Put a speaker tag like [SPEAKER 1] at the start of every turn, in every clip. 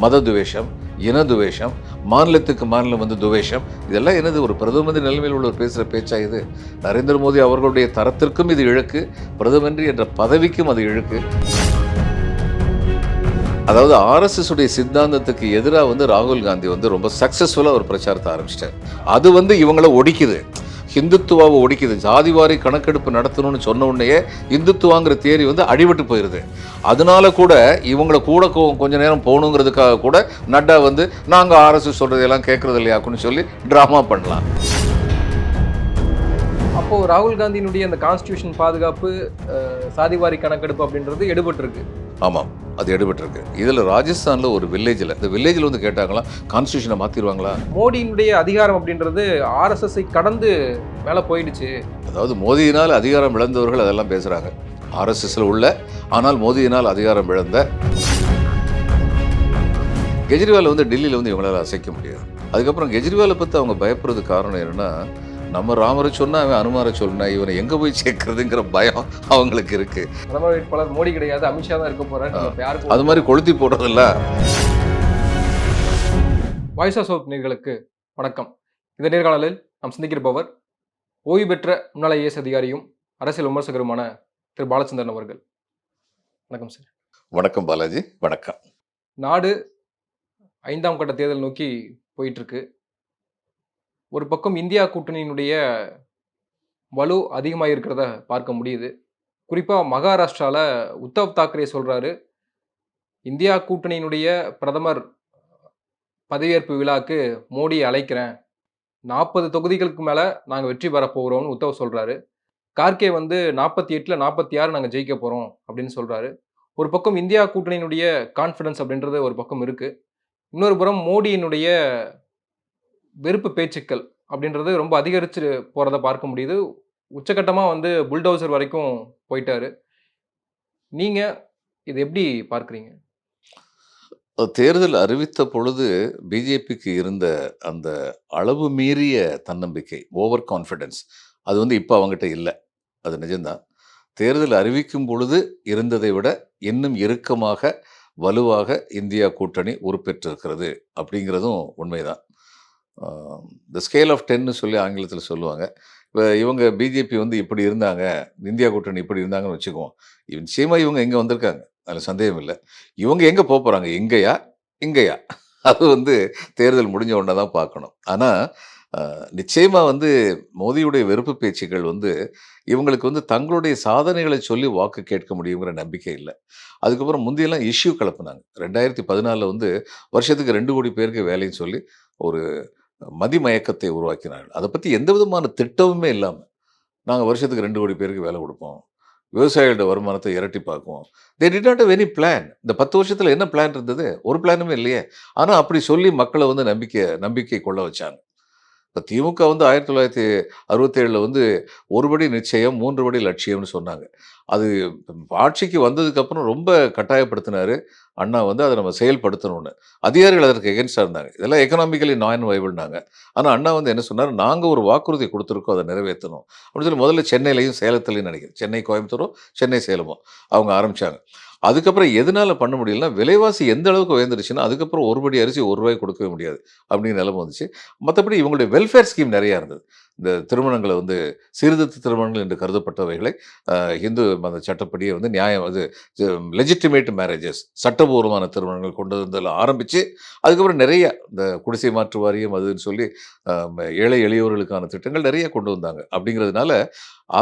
[SPEAKER 1] மத துவேஷம், இன துவேஷம், மாநிலத்துக்கு மாநிலம் வந்து துவேஷம், இதெல்லாம் என்னது? ஒரு பிரதம மந்திரி நிலைமையில் உள்ளவர் பேசுகிற பேச்சா இது? நரேந்திர மோடி அவர்களுடைய தரத்திற்கும் இது இழுக்கு, பிரதமர் என்ற பதவிக்கும் அது இழுக்கு. அதாவது ஆர்எஸ்எஸ் உடைய சித்தாந்தத்துக்கு எதிராக வந்து ராகுல் காந்தி வந்து ரொம்ப சக்ஸஸ்ஃபுல்லாக ஒரு பிரச்சாரத்தை ஆரம்பிச்சிட்டார். அது வந்து இவங்கள ஒடிக்குது, ஹிந்துத்துவாவை ஒடிக்குது. ஜாதிவாரி கணக்கெடுப்பு நடத்தணும்னு சொன்ன உடனே இந்துத்துவாங்கிற தியரி வந்து அடிபட்டு போயிடுது. அதனால கூட இவங்களை கூட கொஞ்ச நேரம் போகணுங்கிறதுக்காக கூட நட்டா வந்து நாங்கள் ஆர்எஸ்எஸ் சொல்கிறதெல்லாம் கேட்குறது இல்லையாக்குன்னு சொல்லி ட்ராமா பண்ணலாம்.
[SPEAKER 2] அப்போது ராகுல் காந்தியினுடைய அந்த கான்ஸ்டியூஷன் பாதுகாப்பு, சாதிவாரி கணக்கெடுப்பு அப்படின்றது எடுபட்டிருக்கு.
[SPEAKER 1] ஆமாம், அது எடுபட்டிருக்கு. இதில் ராஜஸ்தானில் ஒரு வில்லேஜில், இந்த வில்லேஜில் வந்து கேட்டாங்களா கான்ஸ்டியூஷனை மாற்றிடுவாங்களா?
[SPEAKER 2] மோடியினுடைய அதிகாரம் அப்படின்றது ஆர்எஸ்எஸ்ஐ கடந்து மேலே போயிடுச்சு.
[SPEAKER 1] அதாவது மோதியினால் அதிகாரம் இழந்தவர்கள் அதெல்லாம் பேசுகிறாங்க. ஆர்எஸ்எஸ்ல உள்ள, ஆனால் மோதியினால் அதிகாரம் இழந்த கெஜ்ரிவால் வந்து டெல்லியில் வந்து இவங்களால் அசைக்க முடியாது. அதுக்கப்புறம் கெஜ்ரிவாலை பற்றி அவங்க பயப்படுறது காரணம் என்னென்னா, நம்ம ராமரை சொன்னா அவன் அனுமாரை சொன்னா இவனை எங்க போய் சேர்க்கறதுங்கிற பயம் அவங்களுக்கு இருக்கு.
[SPEAKER 2] பிரதமர் வேட்பாளர் மோடி கிடையாது, அமித்ஷா தான் இருக்க போறாரு.
[SPEAKER 1] அது மாதிரி கொளுத்தி போடுறதில்ல.
[SPEAKER 2] வாய்ஸ் ஆஃப் சவுத் நேயர்களுக்கு வணக்கம். இந்த நேர்காணலில் நாம் சந்திக்கிறப்பவர் ஓய்வு பெற்ற முன்னாள் ஐஏஎஸ் அதிகாரியும் அரசியல் விமர்சகருமான திரு பாலச்சந்திரன் அவர்கள். வணக்கம் சார்.
[SPEAKER 1] வணக்கம் பாலாஜி. வணக்கம்.
[SPEAKER 2] நாடு 5ஆம் கட்ட தேர்தல் நோக்கி போயிட்டு இருக்கு. ஒரு பக்கம் இந்தியா கூட்டணியினுடைய வலு அதிகமாக இருக்கிறத பார்க்க முடியுது. குறிப்பாக மகாராஷ்டிராவில் உத்தவ் தாக்கரே சொல்கிறாரு, இந்தியா கூட்டணியினுடைய பிரதமர் பதவியேற்பு விழாக்கு மோடியை அழைக்கிறேன், 40 தொகுதிகளுக்கு மேலே நாங்கள் வெற்றி பெற போகிறோம்னு உத்தவ் சொல்கிறாரு. கார்கே வந்து 48ல் 46 நாங்கள் ஜெயிக்க போகிறோம் அப்படின்னு சொல்கிறாரு. ஒரு பக்கம் இந்தியா கூட்டணியினுடைய கான்ஃபிடன்ஸ் அப்படின்றது ஒரு பக்கம் இருக்குது. இன்னொரு புறம் மோடியினுடைய வெறுப்பு பேச்சுக்கள் அப்படின்றது ரொம்ப அதிகரித்து போகிறத பார்க்க முடியுது. உச்சகட்டமாக வந்து புல்டோசர் வரைக்கும் போயிட்டாரு. நீங்கள் இது எப்படி பார்க்குறீங்க?
[SPEAKER 1] தேர்தல் அறிவித்த பொழுது பிஜேபிக்கு இருந்த அந்த அளவு மீறிய தன்னம்பிக்கை, ஓவர் கான்ஃபிடென்ஸ், அது வந்து இப்போ அவங்ககிட்ட இல்லை. அது நிஜம்தான். தேர்தல் அறிவிக்கும் பொழுது இருந்ததை விட இன்னும் இறுக்கமாக வலுவாக இந்தியா கூட்டணி உருப்பெற்றிருக்கிறது அப்படிங்கிறதும் உண்மைதான். த ஸ்கேல் ஆஃப் 10ன்னு சொல்லி ஆங்கிலத்தில் சொல்லுவாங்க. இப்போ இவங்க பிஜேபி வந்து இப்படி இருந்தாங்க, இந்தியா கூட்டணி இப்படி இருந்தாங்கன்னு வச்சுக்குவோம். நிச்சயமாக இவங்க எங்கே வந்திருக்காங்க, அதில் சந்தேகம் இல்லை. இவங்க எங்கே போகிறாங்க, இங்கேயா அது வந்து தேர்தல் முடிஞ்ச உடனே தான் பார்க்கணும். ஆனால் நிச்சயமாக வந்து மோடியுடைய வெறுப்பு பேச்சுக்கள் வந்து இவங்களுக்கு வந்து தங்களுடைய சாதனைகளை சொல்லி வாக்கு கேட்க முடியுங்கிற நம்பிக்கை இல்லை. அதுக்கப்புறம் முந்தையெல்லாம் இஷ்யூ கிளப்புனாங்க. 2014 வந்து வருஷத்துக்கு 2 கோடி பேருக்கு வேலைன்னு சொல்லி ஒரு மதிமயக்கத்தை உருவாக்கினார்கள். அதை பற்றி எந்த விதமான திட்டமுமே இல்லாமல் நாங்கள் வருஷத்துக்கு 2 கோடி பேருக்கு வேலை கொடுப்போம், விவசாயிகளோட வருமானத்தை இரட்டிப்பாக்குவோம். They did not have any plan. இந்த 10 வருஷத்தில் என்ன பிளான் இருந்தது? ஒரு பிளானுமே இல்லையே. ஆனால் அப்படி சொல்லி மக்களை வந்து நம்பிக்கை கொள்ள வச்சாங்க. இப்போ திமுக வந்து 1967 வந்து 1 படி நிச்சயம் 3 படி லட்சியம்னு சொன்னாங்க. அது ஆட்சிக்கு வந்ததுக்கப்புறம் ரொம்ப கட்டாயப்படுத்தினார் அண்ணா வந்து அதை நம்ம செயல்படுத்தணும்னு. அதிகாரிகள் அதற்கு எகென்ஸ்டாக இருந்தாங்க. இதெல்லாம் எக்கனாமிக்கலி நான் வைபிள்னாங்க. ஆனால் அண்ணா வந்து என்ன சொன்னார், நாங்கள் ஒரு வாக்குறுதி கொடுத்துருக்கோம், அதை நிறைவேற்றணும் அப்படின்னு சொல்லி முதல்ல சென்னையிலையும் சேலத்துலையும் நினைக்கிறேன், சென்னை கோயம்புத்தூரும் சென்னை சேலமும் அவங்க ஆரம்பித்தாங்க. அதுக்கப்புறம் எதனால் பண்ண முடியலன்னா, விலைவாசி எந்த அளவுக்கு உயர்ந்துருச்சுன்னா அதுக்கப்புறம் 1 படி அரிசி ₹1 கொடுக்கவே முடியாது அப்படிங்கிற நிலைமை வந்துச்சு. மற்றபடி இவங்களுடைய வெல்ஃபேர் ஸ்கீம் நிறையா இருந்தது. இந்த திருமணங்களை வந்து சீர்திருத்த திருமணங்கள் என்று கருதப்பட்டவைகளை இந்து மத சட்டப்படியே வந்து நியாயம், அது லெஜிட்டிமேட் மேரேஜஸ், சட்டபூர்வமான திருமணங்கள் கொண்டு வந்ததில் ஆரம்பித்து அதுக்கப்புறம் நிறைய இந்த குடிசை மாற்று வாரியம் அதுன்னு சொல்லி ஏழை எளியோர்களுக்கான திட்டங்கள் நிறைய கொண்டு வந்தாங்க. அப்படிங்கிறதுனால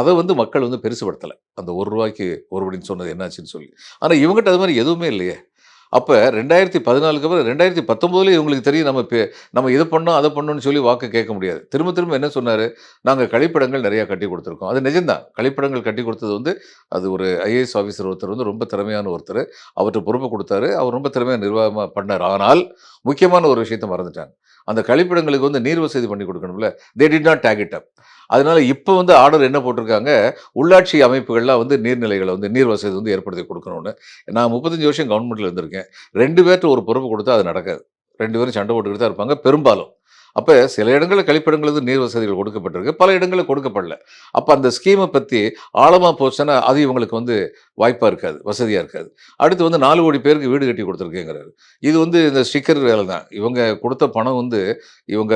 [SPEAKER 1] அதை வந்து மக்கள் வந்து பெருசுபடுத்தலை. அந்த ₹1 1 படின்னு சொன்னது என்னாச்சுன்னு சொல்லி. ஆனால் இவங்ககிட்ட அது மாதிரி எதுவுமே இல்லையே. அப்போ 2014க்கு அப்புறம் 2019 இவங்களுக்கு தெரியும், நம்ம இதை பண்ணோம் அதை பண்ணோம்னு சொல்லி வாக்கு கேட்க முடியாது. திரும்ப என்ன சொன்னார், நாங்கள் கழிப்பிடங்கள் நிறையா கட்டி கொடுத்துருக்கோம். அது நிஜம்தான். கழிப்பிடங்கள் கட்டி கொடுத்தது வந்து அது ஒரு ஐஏஎஸ் ஆஃபீஸர் ஒருத்தர் வந்து ரொம்ப திறமையான ஒருத்தர், அவர்கிட்ட பொறுப்பை கொடுத்தாரு. அவர் ரொம்ப திறமையாக நிர்வாகமாக பண்ணார். ஆனால் முக்கியமான ஒரு விஷயத்தை மறந்துட்டாங்க. அந்த கழிப்பிடங்களுக்கு வந்து நீர் வசதி பண்ணி கொடுக்கணும்ல, தே did not take it up. அதனால இப்போ வந்து ஆர்டர் என்ன போட்டிருக்காங்க, உள்ளாட்சி அமைப்புகள்லாம் வந்து நீர்நிலைகளை வந்து நீர் வசதி வந்து ஏற்படுத்தி கொடுக்கணும்னு. நான் 35 வருஷம் கவர்மெண்ட்டில் இருந்திருக்கேன். 2 பேர்ட்ட ஒரு பொறுப்பு கொடுத்தா அது நடக்காது. 2 பேரும் சண்டை போட்டுக்கிட்டு தான் இருப்பாங்க பெரும்பாலும். அப்போ சில இடங்களில் கழிப்பிடங்களுக்கு நீர் வசதிகள் கொடுக்கப்பட்டிருக்கு, பல இடங்களில் கொடுக்கப்படல. அப்போ அந்த ஸ்கீமை பற்றி ஆழமாக போச்சுன்னா அது இவங்களுக்கு வந்து வாய்ப்பா இருக்காது, வசதியா இருக்காது. அடுத்து வந்து 4,00,00,000 பேருக்கு வீடு கட்டி குடுத்துருக்கேங்கிறாரு. இது வந்து இந்த ஸ்டிக்கர் வேல தான். இவங்க குடுத்த பணம் வந்து இவங்க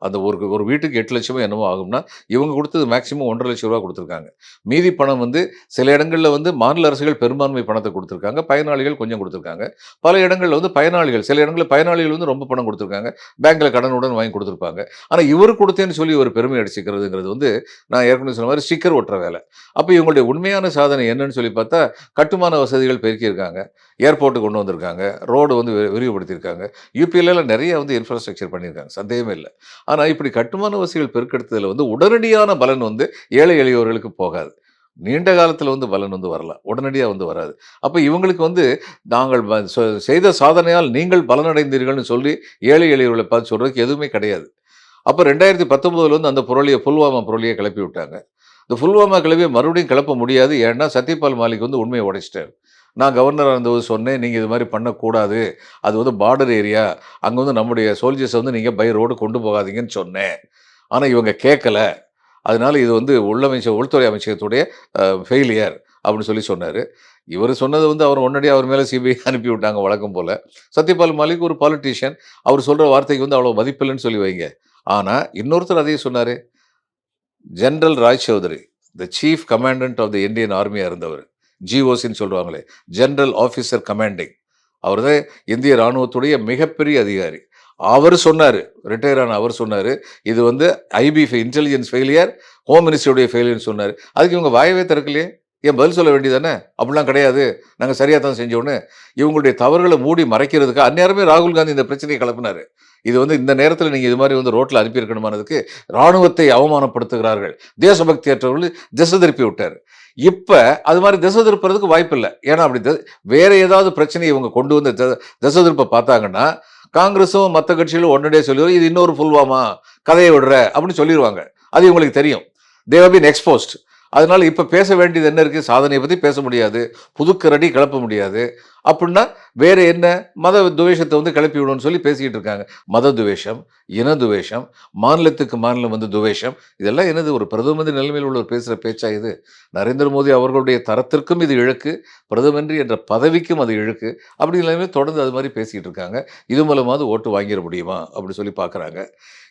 [SPEAKER 1] அந்த ஒரு ஒரு வீட்டுக்கு 8,00,000மோ என்னமோ ஆகும்னா, இவங்க குடுத்தது மேக்ஸிமம் ரூ. 1,50,000 குடுத்துருக்காங்க. மீதி பணம் வந்து சில இடங்கள்ல வந்து மாநில அரசுகள் பெரும்பான்மை பணத்த குடுத்துருக்காங்க. பயனாளிகள் கொஞ்சம் குடுத்துருக்காங்க. பல இடங்கள்ல வந்து பயனாளிகள் சில இடங்கள்ல பயனாளிகள் வந்து ரொம்ப பணம் குடுத்துருக்காங்க. பேங்க்ல கடனுடன் வாங்கி குடுத்துருப்பாங்க. ஆனா இவரு குடுத்தேன்னு சொல்லி ஒரு பெருமை அடிச்சுக்கிறதுங்கிறது வந்து, நான் ஏற்கனவே சொன்ன மாரி ஸ்டிக்கர் ஒட்டுற வேல. அப்ப இவங்களுடைய உண்மையான சாதனை என்னன்னு சொல்லி பார்த்தா, கட்டுமான வசதிகள் பெருக்கியிருக்காங்க. ஏர்போர்ட் கொண்டு வந்திருக்காங்க. ரோடு வந்து விரிவுபடுத்தியிருக்காங்க. யுபிலலாம் நெறைய வந்து இன்ஃப்ராஸ்ட்ரக்சர் பண்ணியிருக்காங்க. சந்தேகமே இல்ல. ஆனா இப்படி கட்டுமான வசதிகள் பெருக்கெடுத்ததுல வந்து உடனடியான பலன் வந்து ஏழை எளியோர்களுக்கு போகாது. நீண்ட காலத்துல வந்து பலன் வந்து வரலாம். உடனடியா வந்து வராது. அப்ப இவங்களுக்கு வந்து நாங்கள் செய்த சாதனையால் நீங்கள் பலனடைந்தீர்கள்ன்னு சொல்லி ஏழை எளியவர்கள பார்த்து சொல்றதுக்கு எதுவுமே கிடையாது. அப்ப 2019 வந்து அந்த புல்வாமா புரளிய கிளப்பி விட்டாங்க. இந்த புல்வாமா கிளப்பிய மறுபடியும் கிளப்ப முடியாது. ஏன்னா, சத்யபால் மாலிக் வந்து உண்மைய உடைச்சுட்டாரு. நான் கவர்னரா இருந்தபோது சொன்னேன், நீங்க இது மாரி பண்ணக்கூடாது. அது வந்து பார்டர் ஏரியா. அங்க வந்து நம்முடைய சோல்ஜர்ஸ வந்து நீங்க பை ரோடு கொண்டு போகாதீங்கன்னு சொன்னேன். ஆனா இவங்க கேட்கல. அதனால இது வந்து உள்துறை அமைச்சகத்துடைய ஃபெயிலியர் அப்படின்னு சொல்லி சொன்னாரு. இவரு சொன்னது வந்து அவர் உடனடியா அவர் மேல சிபிஐ அனுப்பி விட்டாங்க வழக்கம் போல. சத்யபால் மாலிக் ஒரு பாலிட்டிஷியன். அவர் சொல்ற வார்த்தைக்கு வந்து அவ்வளவு மதிப்பில்லன்னு சொல்லி வைங்க. ஆனா இன்னொருத்தர் அதையும் சொன்னாரு. General Roy Chaudhuri, the chief commandant of the Indian ஆர்மியா இருந்தவர். ஜிஓசின்னு சொல்லுவாங்களே, ஜெனரல் ஆஃபீசர் கமாண்டிங். அவர் தான் இந்திய ராணுவத்துடைய மிகப்பெரிய அதிகாரி. அவரு சொன்னாரு, ரிட்டயர் ஆன அவர் சொன்னாரு, இது வந்து ஐபி இன்டெலிஜென்ஸ் ஃபெயிலியர், ஹோம் மினிஸ்ட்ரியுடைய ஃபெயிலியர்ன்னு சொன்னாரு. அதுக்கு இவங்க வாயவே திறக்கலையே! ஏன் பதில் சொல்ல வேண்டியது தானே? அப்படிலாம் கிடையாது. நாங்க சரியா தான் செஞ்சோம்ன்னு. இவங்களுடைய தவறுகள மூடி மறைக்கிறதுக்கு அந்நேரமே ராகுல் காந்தி இந்த பிரச்சனைய கிளப்புனாரு. இது வந்து இந்த நேரத்தில நீங்க இது மாரி வந்து ரோட்ல அனுப்பியிருக்கணுமானதுக்கு, ராணுவத்தை அவமானப்படுத்துகிறார்கள். தேசபக்தியற்றவர்கள் திசை திருப்பி விட்டாரு. இப்ப அது மாரி திசை திருப்புறதுக்கு வாய்ப்பில்ல. ஏன்னா அப்படி வேற ஏதாவது பிரச்சனைய இவங்க கொண்டு வந்து திசை திருப்ப பார்த்தாங்கன்னா, காங்கிரஸும் மத்த கட்சிகளும் உடனடியா சொல்லிரும், இது இன்னொரு புல்வாமா, கதைய விடுற அப்படின்னு சொல்லிருவாங்க. அது இவங்களுக்கு தெரியும். They have been exposed. அதனால இப்ப பேச வேண்டியது என்ன இருக்கு? சாதனைய பத்தி பேச முடியாது. புதுக்கரடி கிளப்ப முடியாது. அப்புட்ன்னா வேற என்ன? மத துவேஷத்த வந்து கிளப்பி விடுவோம்னு சொல்லி பேசிக்கிட்டு இருக்காங்க. மத துவேஷம், இன துவேஷம், மாநிலத்துக்கு மாநிலம் வந்து துவேஷம். இதெல்லாம் என்னது? ஒரு பிரதம மந்திரி நிலைமையில் உள்ளவர் பேசுற பேச்சா இது? நரேந்திர மோடி அவர்களுடைய தரத்திற்கும் இது இழுக்கு. பிரதம மந்திரி என்ற பதவிக்கும் அது இழுக்கு. அப்படி நிலைமையில தொடர்ந்து அது மாரி பேசிக்கிட்டு இருக்காங்க. இது மூலமாவது ஓட்டு வாங்கிற முடியுமா? அப்படி சொல்லி பார்க்குறாங்க.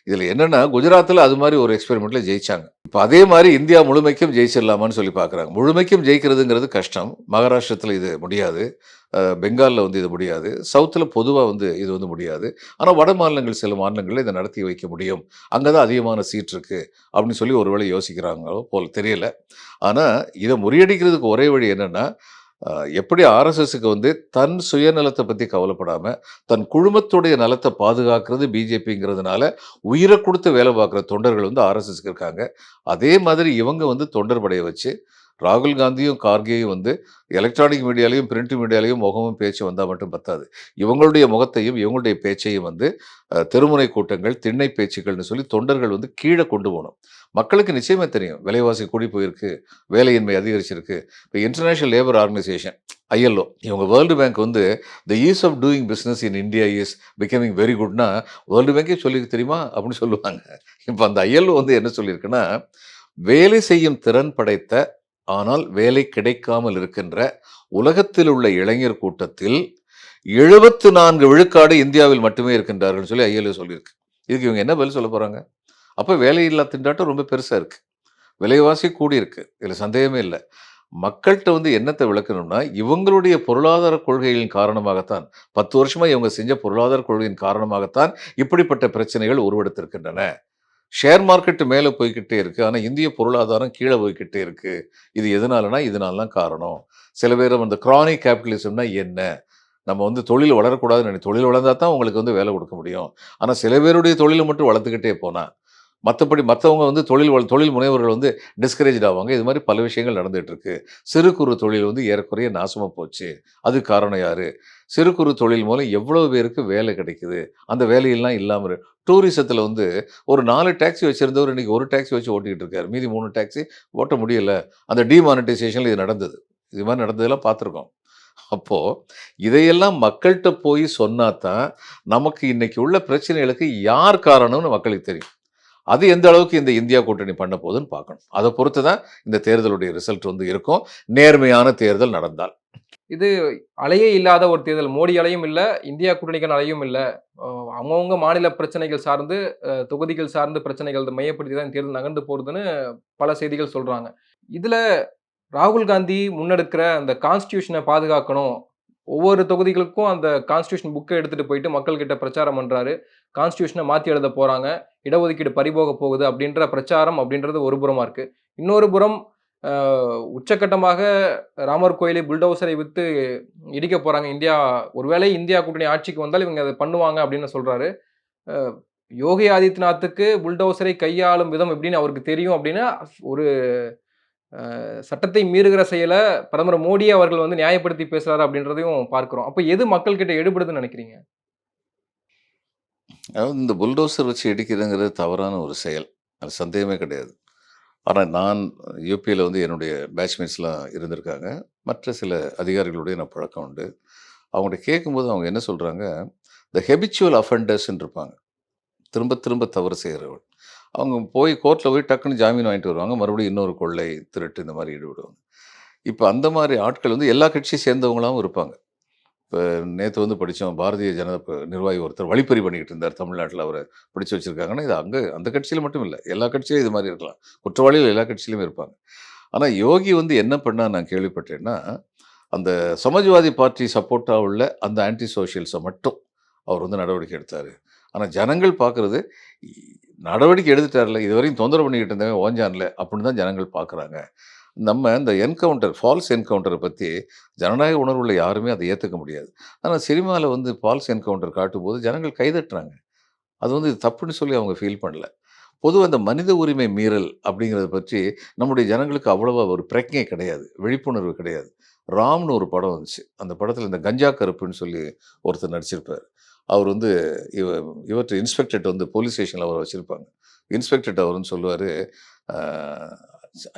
[SPEAKER 1] இதுல என்னன்னா, குஜராத்ல அது மாரி ஒரு எக்ஸ்பெரிமென்ட்ல ஜெயிச்சாங்க. இப்ப அதே மாரி இந்தியா முழுமைக்கும் ஜெயிச்சிடலாமான்னு சொல்லி பார்க்குறாங்க. முழுமைக்கும் ஜெயிக்கிறதுங்கிறது கஷ்டம். மகாராஷ்டிரத்தில இது முடியாது. பெங்கால்ல வந்து இது முடியாது. சவுத்ல பொதுவா வந்து இது வந்து முடியாது. ஆனா வட மாநிலங்கள் சில மாநிலங்கள்ல இத நடத்தி வைக்க முடியும். அங்க தான் அதிகமான சீட் இருக்கு. அப்படின்னு சொல்லி ஒரு வேளை யோசிக்கிறாங்களோ போல தெரியல. ஆனா இத முறியடிக்கிறதுக்கு ஒரே வழி என்னன்னா, எப்படி ஆர்எஸ்எஸ்க்கு வந்து தன் சுயநலத்த பத்தி கவலைப்படாம, தன் குழுமத்துடைய நலத்த பாதுகாக்கிறது பிஜேபிங்கிறதுனால, உயிர குடுத்து வேலை பார்க்குற தொண்டர்கள் வந்து ஆர்எஸ்எஸ்க்கு இருக்காங்க. அதே மாதிரி இவங்க வந்து தொண்டர் படைய வச்சு, ராகுல் காந்தியும், கார்கேயும் வந்து எலக்ட்ரானிக் மீடியாலயும், பிரிண்ட் மீடியாலயும் முகமும் பேச்சும் வந்தா மட்டும் பத்தாது. இவங்களுடைய முகத்தையும், இவங்களுடைய பேச்சையும் வந்து தெருமுனை கூட்டங்கள், திண்ணை பேச்சுக்கள்னு சொல்லி தொண்டர்கள் வந்து கீழ கொண்டு போணும். மக்களுக்கு நிச்சயமா தெரியும். விலைவாசி கூடி போயிருக்கு. வேலையின்மை அதிகரிச்சிருக்கு. இப்ப இன்டர்நேஷனல் லேபர் ஆர்கனைசேஷன் ஐஎல்ஓ இவங்க வேர்ல்டு பேங்க் வந்து the ease of doing business in India is becoming very குட்னா வேர்ல்டு பேங்கே சொல்லியிருக்கு தெரியுமா? அப்படின்னு சொல்லுவாங்க. இப்ப அந்த ஐஎல்ஓ வந்து என்ன சொல்லியிருக்குன்னா, வேலை செய்யும் திறன் படைத்த ஆனால் வேலை கிடைக்காமல் இருக்கின்ற உலகத்தில் உள்ள இளைஞர் கூட்டத்தில் 74 விழுக்காடு இந்தியாவில் மட்டுமே இருக்கின்றார்கள் சொல்லி ஐஎல்ஓ சொல்லியிருக்கு. இதுக்கு இவங்க என்ன பதில் சொல்லப் போறாங்க? அப்ப வேலையில்லா திண்டாட்டம் ரொம்ப பெருசா இருக்கு. விலைவாசி கூடியிருக்கு. இதுல சந்தேகமே இல்ல. மக்கள்ட்ட வந்து என்னத்த விளக்கணும்னா, இவங்களுடைய பொருளாதார கொள்கைகளின் காரணமாகத்தான் 10 வருஷமா இவங்க செஞ்ச பொருளாதார கொள்கையின் காரணமாகத்தான் இப்படிப்பட்ட பிரச்சனைகள் உருவெடுத்திருக்கின்றன. ஷேர் மார்க்கெட் மேல போய்க்கிட்டே இருக்கு. ஆனா, இந்திய பொருளாதாரம் கீழ போய்க்கிட்டே இருக்கு. இது எதனாலனா, இதனால தான் காரணம். சில பேர் அந்த கிரானிக் கேபிட்டலிசம்னா என்ன? நம்ம வந்து தொழில் வளரக்கூடாதுன்னு தொழில் வளர்ந்தா தான் உங்களுக்கு வந்து வேலை கொடுக்க முடியும். ஆனா, சில பேருடைய தொழில மட்டும் வளர்த்துக்கிட்டே போனா, மத்தபடி மத்தவங்க வந்து தொழில் முனைவோர்கள் வந்து டிஸ்கரேஜ்ட் ஆவாங்க. இது மாரி பல விஷயங்கள் நடந்துட்டு இருக்கு. சிறு குறு தொழில் வந்து ஏறக்குறைய நாசமா போச்சு. அதுக்கு காரணம் யாரு? சிறு குறு தொழில் மூலம் எவ்வளவு பேருக்கு வேலை கிடைக்குது? அந்த வேலையெல்லாம் இல்லாம டூரிசத்துல வந்து ஒரு 4 டாக்ஸி வச்சிருந்தவர் இன்னைக்கு 1 டாக்ஸி வச்சு ஓட்டிட்டு இருக்காரு. மீதி 3 டாக்ஸி ஓட்ட முடியல. அந்த டிமானிட்டைசேஷன்ல இது நடந்தது. இது மாரி நடந்ததெல்லாம் பார்த்துருக்கோம். அப்போ இதையெல்லாம் மக்கள்ட்ட போய் சொன்னா தான், நமக்கு இன்னைக்கு உள்ள பிரச்சனைகளுக்கு யார் காரணம்னு மக்களுக்கு தெரியும். அது எந்த அளவுக்கு இந்த இந்தியா கூட்டணி பண்ண போகுதுன்னு பார்க்கணும். அத பொறுத்து தான் இந்த தேர்தலுடைய ரிசல்ட் வந்து இருக்கும். நேர்மையான தேர்தல் நடந்தால்.
[SPEAKER 2] இது அலையே இல்லாத ஒரு தேர்தல். மோடி அலையும் இல்ல, இந்தியா கூட்டணிக்கான அலையும் இல்ல. அ அவங்கவங்க மாநில பிரச்சனைகள் சார்ந்து, தொகுதிகள் சார்ந்த பிரச்சனைகள் மையப்படுத்தி தான் இந்த தேர்தல் நகர்ந்து போறதுன்னு பல செய்திகள் சொல்றாங்க. இதுல ராகுல் காந்தி முன்னெடுக்கிற அந்த கான்ஸ்டிடியூஷன பாதுகாக்கணும். ஒவ்வொரு தொகுதிகளுக்கும் அந்த கான்ஸ்டிடியூஷன் புக்க எடுத்துட்டு போயிட்டு மக்கள் கிட்ட பிரச்சாரம் பண்றாரு. கான்ஸ்டிடியூஷன மாத்தி எழுத போறாங்க. இடஒதுக்கீடு பறிபோக போகுது அப்படின்ற பிரச்சாரம் அப்படின்றது ஒரு புறமா இருக்கு. இன்னொரு புறம் அ உச்சகட்டமாக ராமர் கோயிலை புல்டோசரை வித்து இடிக்க போறாங்க. ஒருவேளை இந்தியா கூட்டணி ஆட்சிக்கு வந்தால் இவங்க அத பண்ணுவாங்க அப்படின்னு சொல்றாரு. அ யோகி ஆதித்யநாத்துக்கு புல்டோசரை கையாளும் விதம் எப்படின்னு அவருக்கு தெரியும் அப்படின்னா, ஒரு சட்டத்தை மீறுகிற செயல பிரதமர் மோடி அவர்கள் வந்து நியாயப்படுத்தி பேசுறாரு அப்படின்றதையும் பார்க்கிறோம். அப்ப எது மக்கள் கிட்ட எடுபடுதுன்னு நினைக்கிறீங்க?
[SPEAKER 1] அதாவது இந்த புல்டோசர் வச்சு இடிக்கிறதுங்கிறது தவறான ஒரு செயல். அது சந்தேகமே கிடையாது. ஆனா நான் யுபியில வந்து என்னுடைய பேட்ச்மேட்ஸ்லாம் இருந்திருக்காங்க. மற்ற சில அதிகாரிகளோடயும் எனக்கு பழக்கம் உண்டு. அவங்கட்ட கேட்கும்போது அவங்க என்ன சொல்றாங்க, இந்த ஹெபிச்சுவல் அஃபெண்டர்ஸ்ன்னு இருப்பாங்க. திரும்ப திரும்ப தவறு செய்றவங்க. அவங்க போய் கோர்ட்ல போய் டக்குன்னு ஜாமீன் வாங்கிட்டு வருவாங்க. மறுபடியும் இன்னொரு கொள்ளை, திருட்டு இந்த மாரி ஈடுபடுவாங்க. இப்ப அந்த மாரி ஆட்கள் வந்து எல்லா கட்சியை சேர்ந்தவங்களாவும் இருப்பாங்க. இப்ப நேத்து வந்து படிச்சோம். பாரதிய ஜனதா நிர்வாகி ஒருத்தர் வழிப்பறி பண்ணிக்கிட்டு இருந்தார் தமிழ்நாட்டுல. அவர பிடிச்சு வச்சிருக்காங்கன்னா, இது அங்க அந்த கட்சியில மட்டும் இல்ல. எல்லா கட்சியிலும் இது மாரி இருக்கலாம். குற்றவாளிகள் எல்லா கட்சியிலுமே இருப்பாங்க. ஆனா யோகி வந்து என்ன பண்ணார்ன்னு நான் கேள்விப்பட்டேன்னா, அந்த சமாஜ்வாதி பார்ட்டி சப்போர்ட்டா உள்ள அந்த ஆன்டி சோஷியல்ஸ மட்டும் அவர் வந்து நடவடிக்கை எடுத்தாரு. ஆனா ஜனங்கள் பார்க்குறது, இ நடவடிக்கை எடுத்துட்டார்ல, இதுவரையும் தொந்தரவு பண்ணிக்கிட்டு இருந்தவன் ஓஞ்சான்ல அப்படின்னு தான் ஜனங்கள் பார்க்குறாங்க. நம்ம இந்த என்கவுண்டர், ஃபால்ஸ் என்கவுண்டர பத்தி ஜனநாயக உணர்வுள்ள யாருமே அத ஏத்துக்க முடியாது. ஆனா சினிமால வந்து ஃபால்ஸ் என்கவுண்டர் காட்டும்போது ஜனங்கள் கைதட்டுறாங்க. அது வந்து இது தப்புன்னு சொல்லி அவங்க ஃபீல் பண்ணல. பொதுவா இந்த மனித உரிமை மீறல் அப்படிங்கிறத பற்றி நம்முடைய ஜனங்களுக்கு அவ்வளவா ஒரு பிரக்ஞை கிடையாது. விழிப்புணர்வு கிடையாது. ராம்னு ஒரு படம் வந்துச்சு. அந்த படத்தில இந்த கஞ்சா கருப்புன்னு சொல்லி ஒருத்தர் நடிச்சிருப்பாரு. அவர் வந்து இவ இவர்ட்ட இன்ஸ்பெக்டர்ட்ட வந்து போலீஸ் ஸ்டேஷன்ல அவர வச்சிருப்பாங்க. இன்ஸ்பெக்டர்ட்ட அவர் வந்து சொல்லுவாரு, "ஆ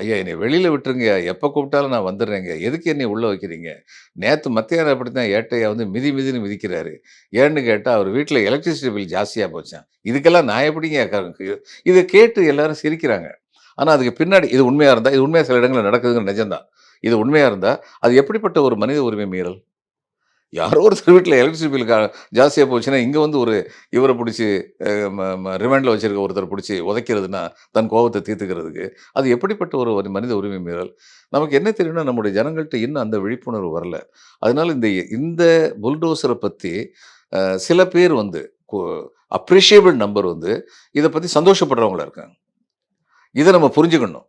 [SPEAKER 1] ஐயா என்னைய வெளியில விட்டுருங்கய்யா. எப்ப கூப்பிட்டாலும் நான் வந்துடுறேங்க. எதுக்கு என்னைய உள்ள வைக்கிறீங்க? நேத்து மத்தியானம் அப்படித்தான் ஏட்டையா வந்து மிதி மிதின்னு மிதிக்கிறாரு. ஏன்னு கேட்டா, அவர் வீட்ல எலக்ட்ரிசிட்டி பில் ஜாஸ்தியா போச்சாம். இதுக்கெல்லாம் நான் எப்படிங்க இத கேட்டு எல்லாரும் சிரிக்கிறாங்க. ஆனா அதுக்கு பின்னாடி இது உண்மையா இருந்தா, இது உண்மையா சில இடங்கள்ல நடக்குதுங்கிறது நிஜம்தான். இது உண்மையா இருந்தா, அது எப்படிப்பட்ட ஒரு மனித உரிமை மீறல்? யாரோ ஒருத்தர் வீட்ல எலக்ட்ரிசிட்டி பில் ஜாஸ்தியா போச்சுன்னா, இங்க வந்து ஒரு இவர புடிச்சு அ ம ம ரிமாண்ட்ல வச்சிருக்க ஒருத்தர புடிச்சு உதைக்கிறதுன்னா, தன் கோவத்த தீர்த்துக்கிறதுக்கு, அது எப்படிப்பட்ட ஒரு மனித உரிமை மீறல்? நமக்கு என்ன தெரியும்னா, நம்முடைய ஜனங்கள்ட்ட இன்னும் அந்த விழிப்புணர்வு வரல. அதனால இந்த புல்டோசர பத்தி சில பேர் வந்து கு அப்ரிஷியபிள் நம்பர் வந்து இத பத்தி சந்தோஷப்படுறவங்களா இருக்காங்க. இத நம்ம புரிஞ்சுக்கணும்.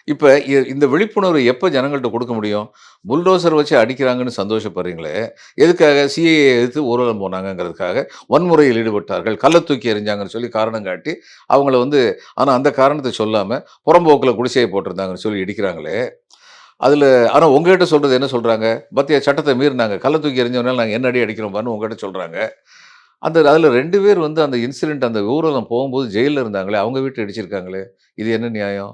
[SPEAKER 1] இப்ப இந்த விழிப்புணர்வு எப்ப ஜனங்கள்ட்ட குடுக்க முடியும்? புல்டோசர் வச்சு அடிக்கிறாங்கன்னு சந்தோஷப்படுறீங்களே, எதுக்காக? சிஏஏ எதிர்த்து ஊர்வலம் போனாங்கங்கிறதுக்காக வன்முறையில் ஈடுபட்டார்கள். கல்ல தூக்கி எறிஞ்சாங்கன்னு சொல்லி காரணம் காட்டி, அவங்கள வந்து ஆனா அந்த காரணத்த சொல்லாம, புறம்போக்குல குடிசைய போட்டிருந்தாங்கன்னு சொல்லி இடிக்கிறாங்களே, அதுல ஆனா உங்ககிட்ட சொல்றது என்ன சொல்றாங்க? "பாத்தியா சட்டத்த மீறினாங்க. கல்ல தூக்கி எறிஞ்சவனால நாங்க என்ன அடி அடிக்கிறோம் பாருன்னு" உங்ககிட்ட சொல்றாங்க. அதுல 2 பேர் வந்து அந்த இன்சிடென்ட் அந்த ஊர்வலம் போகும்போது ஜெயில்ல இருந்தாங்களே, அவங்க வீட்ட இடிச்சிருக்காங்களே, இது என்ன நியாயம்?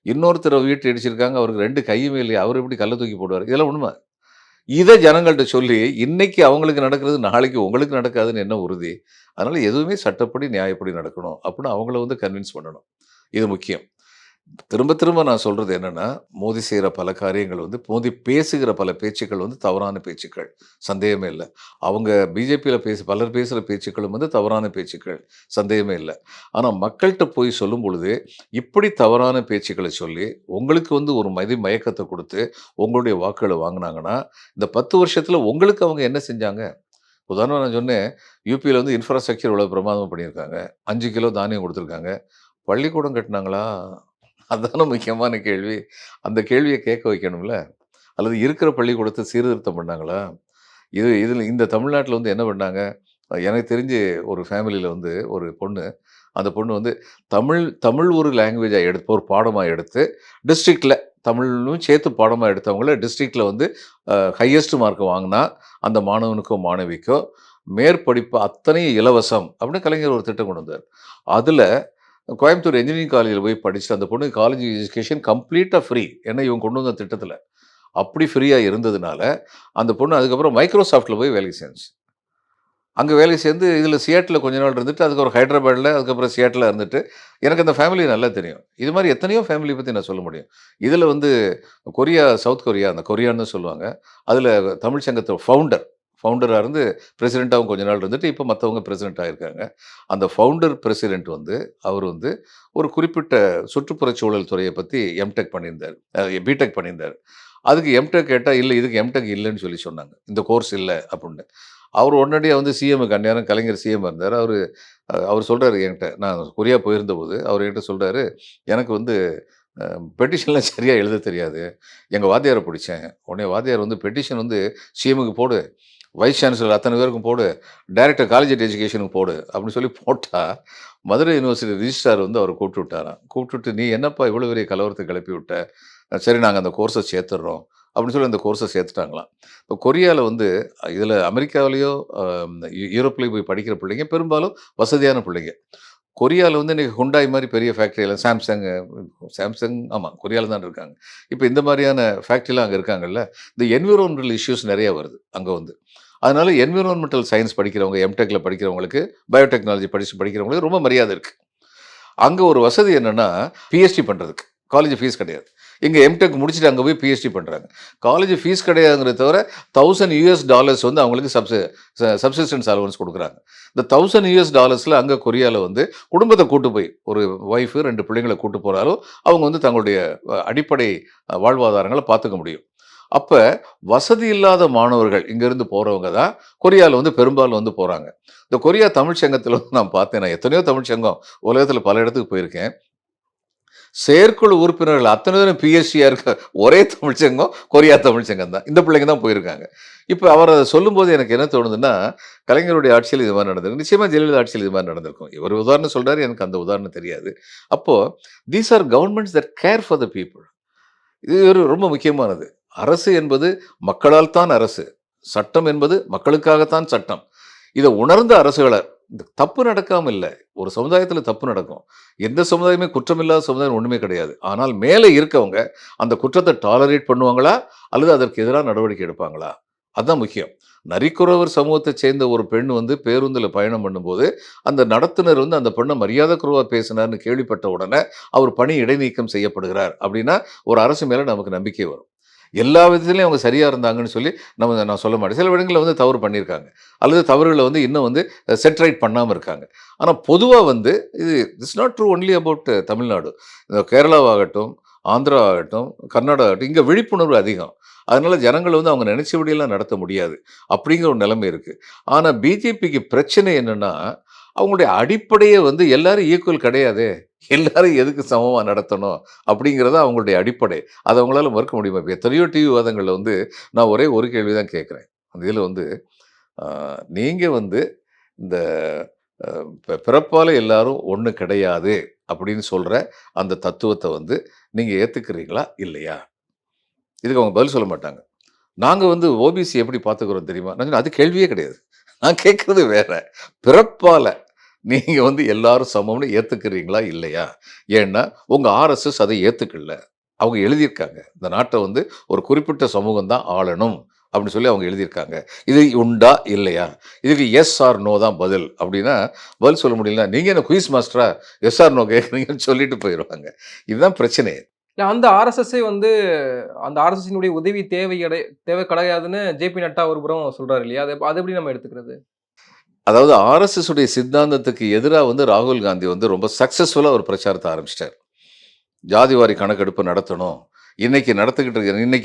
[SPEAKER 1] இன்னொருத்தர வீட்ட இடிச்சிருக்காங்க. அவருக்கு 2 கையுமே இல்லையே. அவரு எப்படி கல்ல தூக்கி போடுவாரு? இதெல்லாம் உண்ம. இத ஜனங்கள்ட்ட சொல்லி, இன்னைக்கு அவங்களுக்கு நடக்கிறது நாளைக்கு உங்களுக்கு நடக்காதுன்னு என்ன உறுதி? அதனால எதுவுமே சட்டப்படி, நியாயப்படி நடக்கணும். அப்படின்னு அவங்கள வந்து கன்வின்ஸ் பண்ணணும். இது முக்கியம். திரும்ப திரும்ப நான் சொல்றது என்னன்னா, மோடி செய்ற பல காரியங்கள் வந்து மோடி பேசுகிற பல பேச்சுக்கள் வந்து தவறான பேச்சுக்கள். சந்தேகமே இல்ல. அவங்க பிஜேபியில பலர் பேசுற பேச்சுக்களும் வந்து தவறான பேச்சுக்கள். சந்தேகமே இல்ல. ஆனா மக்கள்ட்ட போய் சொல்லும் பொழுது, இப்படி தவறான பேச்சுக்கள சொல்லி, உங்களுக்கு வந்து ஒரு மயக்கத்த குடுத்து, உங்களுடைய வாக்குகள வாங்குனாங்கன்னா, இந்த 10 வருஷத்துல உங்களுக்கு அவங்க என்ன செஞ்சாங்க? உதாரணமா நான் சொன்னேன், யுபியில வந்து இன்ஃப்ராஸ்ட்ரக்சர் இவ்வளவு பிரமாதமா பண்ணியிருக்காங்க. 5 கிலோ தானியம் குடுத்துருக்காங்க. பள்ளிக்கூடம் கட்டுனாங்களா? அதான முக்கியமான கேள்வி. அந்த கேள்விய கேட்க வைக்கணும்ல. அல்லது இருக்கிற பள்ளிக்கூடத்த சீர்திருத்தம் பண்ணாங்களா? இதுல இந்த தமிழ்நாட்டுல வந்து என்ன பண்ணாங்க? எனக்கு தெரிஞ்சு ஒரு ஃபேமிலில வந்து ஒரு பொண்ணு, அந்த பொண்ணு வந்து தமிழ் தமிழ் ஒரு லாங்குவேஜா எடுத்து ஒரு பாடமா எடுத்து, டிஸ்ட்ரிக்ட்ல தமிழும் சேர்த்து பாடமா எடுத்தவங்கள டிஸ்ட்ரிக்ட்ல வந்து ஹையஸ்ட் மார்க் வாங்குனா, அந்த மாணவனுக்கோ, மாணவிக்கோ மேற்படிப்பு அத்தனையும் இலவசம் அப்படின்னு கலைஞர் ஒரு திட்டம் கொண்டு வந்தார். அதுல கோயம்புத்தூர் என்ஜினியரிங் காலேஜ்ல போய் படிச்சுட்டு அந்த பொண்ணுக்கு காலேஜ் எஜுகேஷன் கம்ப்ளீட்டா ஃப்ரீ. ஏன்னா இவங்க கொண்டு வந்த திட்டத்துல. அப்படி ஃப்ரீயா இருந்ததுனால, அந்த பொண்ணு அதுக்கப்புறம் மைக்ரோசாஃப்ட்ல போய் வேலைக்கு சேர்ந்துச்சு. அங்க வேலை சேர்ந்து இதில சியாட்டில்ல கொஞ்ச நாள் இருந்துட்டு, அதுக்கப்புறம் ஹைதராபாட்ல, அதுக்கப்புறம் சியாட்டில்ல இருந்துட்டு, எனக்கு அந்த ஃபேமிலி நல்லா தெரியும். இது மாரி எத்தனையோ ஃபேமிலி பத்தி நான் சொல்ல முடியும். இதில வந்து கொரியா, சவுத் கொரியா, அந்த கொரியான்னு சொல்லுவாங்க. அதில தமிழ் சங்கத்தோட ஃபவுண்டரா இருந்து பிரசிடென்ட்டாவும் கொஞ்ச நாள் இருந்துட்டு, இப்ப மத்தவங்க பிரசிடென்ட் ஆயிருக்காங்க. அந்த ஃபவுண்டர் பிரசிடென்ட் வந்து, அவர் வந்து ஒரு குறிப்பிட்ட சுற்றுப்புறச் சூழல் துறைய பத்தி எம்டெக் பண்ணியிருந்தாரு. பிடெக் பண்ணியிருந்தாரு. அதுக்கு எம்டெக் கேட்டா, இல்ல இதுக்கு எம்டெக் இல்லன்னு சொல்லி சொன்னாங்க. இந்த கோர்ஸ் இல்ல அப்புட்ன்னு. அவர் உடனடியா வந்து சிஎம்க்கு அந்நேரம் கலைஞர் சிஎம் இருந்தாரு. அவர் சொல்றாரு என்கிட்ட, நான் கொரியா போயிருந்தபோது, அவர் என்கிட்ட சொல்றாரு, "எனக்கு வந்து பெட்டிஷன்லாம் சரியா எழுதத் தெரியாது. எங்க வாத்தியார புடிச்சேன். உடனே வாத்தியார் வந்து பெட்டிஷன் வந்து சிஎம்க்கு போடு, வைஸ் சான்சலர் அத்தன பேருக்கும் போடு, டைரக்டர் காலேஜ் எஜுகேஷனுக்கு போடு" அப்படின்னு சொல்லி போட்டா, மதுரை யுனிவர்சிட்டி ரிஜிஸ்ட்ரார் வந்து அவர கூப்பிட்டு விட்டாராம். கூப்பிட்டுட்டு, "நீ என்னப்பா இவ்வளோ பெரிய கலவரத்த கிளப்பி விட்ட? சரி நாங்க அந்த கோர்ஸ சேர்த்துடுறோம்." அப்படின்னு சொல்லி அந்த கோர்ஸ சேர்த்துட்டாங்களாம். இப்போ கொரியால வந்து இதில அமெரிக்காவிலயோ, அ யூரோப்லயும் போய் படிக்கிற பிள்ளைங்க பெரும்பாலும் வசதியான பிள்ளைங்க. கொரியால வந்து இன்னைக்கு ஹுண்டாய் மாரி பெரிய ஃபேக்டரிலாம் சாம்சங் ஆமா கொரியால தான் இருக்காங்க. இப்ப இந்த மாரியான ஃபேக்டரிலாம் அங்க இருக்காங்கல்ல. இந்த என்விரான்மென்டல் இஷ்யூஸ் நெறைய வருது அங்க வந்து. அதனால என்விரான்மென்டல் சயன்ஸ் படிக்கிறவங்க, எம்டெக்ல படிக்கிறவங்களுக்கு, பயோடெக்னாலஜி படிக்கிறவங்களுக்கு ரொம்ப மரியாதை இருக்கு. அங்க ஒரு வசதி என்னன்னா, பிஹெச்டி பண்றதுக்கு. காலேஜ் ஃபீஸ் கிடையாது. இங்க எம்டெக் முடிச்சுட்டு அங்க போய் பிஹெச்டி பண்றாங்க. காலேஜ் ஃபீஸ் கிடையாதுங்கிறத தவிர $1000 வந்து அவங்களுக்கு சப்சிஸ்டன்ஸ் அலவன்ஸ் குடுக்குறாங்க. இந்த $1000 அங்க கொரியால வந்து குடும்பத்த கூட்டு போய் ஒரு ஒய்ஃப் 2 பிள்ளைங்கள கூட்டு போனாலும், அவங்க வந்து தங்களுடைய அடிப்படை வாழ்வாதாரங்கள பார்த்துக்க முடியும். அப்ப வசதி இல்லாத மாணவர்கள் இங்கிருந்து போறவங்க தான் கொரியால வந்து பெரும்பாலும் வந்து போறாங்க. இந்த கொரியா தமிழ்ச் சங்கத்தில வந்து நான் பார்த்தேன். நான் எத்தனையோ தமிழ்ச் சங்கம் உலகத்தில பல இடத்துக்கு போயிருக்கேன். செயற்குழு உறுப்பினர்கள் அத்தன பேரும் பிஹெச்டியா இருக்க ஒரே தமிழ்ச் சங்கம், கொரியா தமிழ்ச் சங்கம் தான். இந்த பிள்ளைங்க தான் போயிருக்காங்க. இப்ப அவர் அத சொல்லும்போது எனக்கு என்ன தோணுதுன்னா, கலைஞருடைய ஆட்சியில இது மாரி நடந்திருக்கு. நிச்சயமா ஜெயலலிதா ஆட்சியில இது மாரி நடந்திருக்கும். இவர் உதாரணம் சொல்றாரு. எனக்கு அந்த உதாரணம் தெரியாது. அப்போ these are governments that care for the people. இது ஒரு ரொம்ப முக்கியமானது. அரசு என்பது மக்களால் தான் அரசு. சட்டம் என்பது மக்களுக்காகத்தான் சட்டம். இத உணர்ந்த அரசுகள இந்த தப்பு நடக்காம இல்ல. ஒரு சமுதாயத்தில தப்பு நடக்கும். எந்த சமுதாயமே குற்றமில்லாத சமுதாயம் ஒண்ணுமே கிடையாது. ஆனால் மேல இருக்கவங்க அந்த குற்றத்த டாலரேட் பண்ணுவாங்களா? அல்லது அதற்கு எதிரா நடவடிக்கை எடுப்பாங்களா? அதான் முக்கியம். நரிக்குறவர் சமூகத்தைச் சேர்ந்த ஒரு பெண் வந்து பேருந்துல பயணம் பண்ணும்போது, அந்த நடத்துனர் வந்து அந்த பெண்ண மரியாதை குறைவா பேசினார்ன்னு கேள்விப்பட்ட உடனே, அவர் பணி இடைநீக்கம் செய்யப்படுகிறார். அப்படின்னா, ஒரு அரசு மேல நமக்கு நம்பிக்கை வரும். எல்லா விதத்திலயும் அவங்க சரியா இருந்தாங்கன்னு சொல்லி நான் சொல்ல மாட்டேன். சில இடங்கள்ல வந்து தவறு பண்ணியிருக்காங்க. அல்லது தவறுகள வந்து இன்னும் வந்து செட் ரைட் பண்ணாம இருக்காங்க. ஆனா பொதுவா வந்து இது it's not true only about Tamil Nadu. கேரளாவாகட்டும், ஆந்திரா ஆகட்டும், கர்நாடகா ஆகட்டும், இங்க விழிப்புணர்வு அதிகம். அதனால ஜனங்கள் வந்து அவங்க நினைச்சபடியெல்லாம் நடத்த முடியாது. அப்படிங்கிற ஒரு நிலைமை இருக்கு. ஆனா பிஜேபிக்கு பிரச்சனை என்னன்னா, அவங்களுடைய அடிப்படையே வந்து எல்லாரும் ஈக்குவல் கிடையாதே. எல்லாரும் எதுக்கு சமமா நடத்தணும்? அப்படிங்கிறது தான் அவங்களுடைய அடிப்படை. அத அவங்களால மறுக்க முடியுமா? இப்ப எத்தனையோ டிவி விவாதங்கள்ல வந்து நான் ஒரே ஒரு கேள்வி தான் கேட்கிறேன். அந்த இதுல வந்து, அ நீங்க வந்து இந்த பிறப்பால எல்லாரும் ஒண்ணு கிடையாது அப்படின்னு சொல்ற அந்த தத்துவத்த வந்து நீங்க ஏத்துக்கிறீங்களா? இல்லையா? இதுக்கு அவங்க பதில் சொல்ல மாட்டாங்க. நாங்க வந்து ஓபிசி எப்படி பார்த்துக்கிறோம் தெரியுமா? நான் சொன்னேன், அது கேள்வியே கிடையாது. நான் கேட்கிறது வேற. பிறப்பால நீங்க வந்து எல்லாரும் சமம்னு ஏத்துக்கிறீங்களா? இல்லையா? ஏன்னா, உங்க ஆர்எஸ்எஸ் அதை ஏத்துக்கல. அவங்க எழுதியிருக்காங்க. இந்த நாட்ட வந்து ஒரு குறிப்பிட்ட சமூகம் தான் ஆளணும். அப்படின்னு சொல்லி அவங்க எழுதியிருக்காங்க. இது உண்டா? இல்லையா? இதுக்கு எஸ் ஆர் நோ தான் பதில். அப்படின்னா, பதில் சொல்ல முடியலன்னா, நீங்க என்ன குயிஸ் மாஸ்டரா? எஸ் ஆர் நோ கேட்கிறீங்கன்னு சொல்லிட்டு போயிருவாங்க. இதுதான் பிரச்சனையே.
[SPEAKER 2] இல்ல அந்த ஆர்எஸ்எஸ்ஸே வந்து அந்த ஆர்எஸ்எஸ்ஸினுடைய உதவி தேவை கிடையாதுன்னு ஜே.பி. நட்டா ஒரு புறம் சொல்றாரு இல்லையா? அது எப்படி நம்ம எடுத்துக்கிறது?
[SPEAKER 1] அதாவது ஆர்எஸ்எஸ் உடைய சித்தாந்தத்துக்கு எதிரா வந்து ராகுல் காந்தி வந்து ரொம்ப சக்சஸ்ஃபுல்லா ஒரு பிரச்சாரத்த ஆரம்பிச்சுட்டாரு. ஜாதிவாரி கணக்கெடுப்பு நடத்தணும். இன்னைக்கு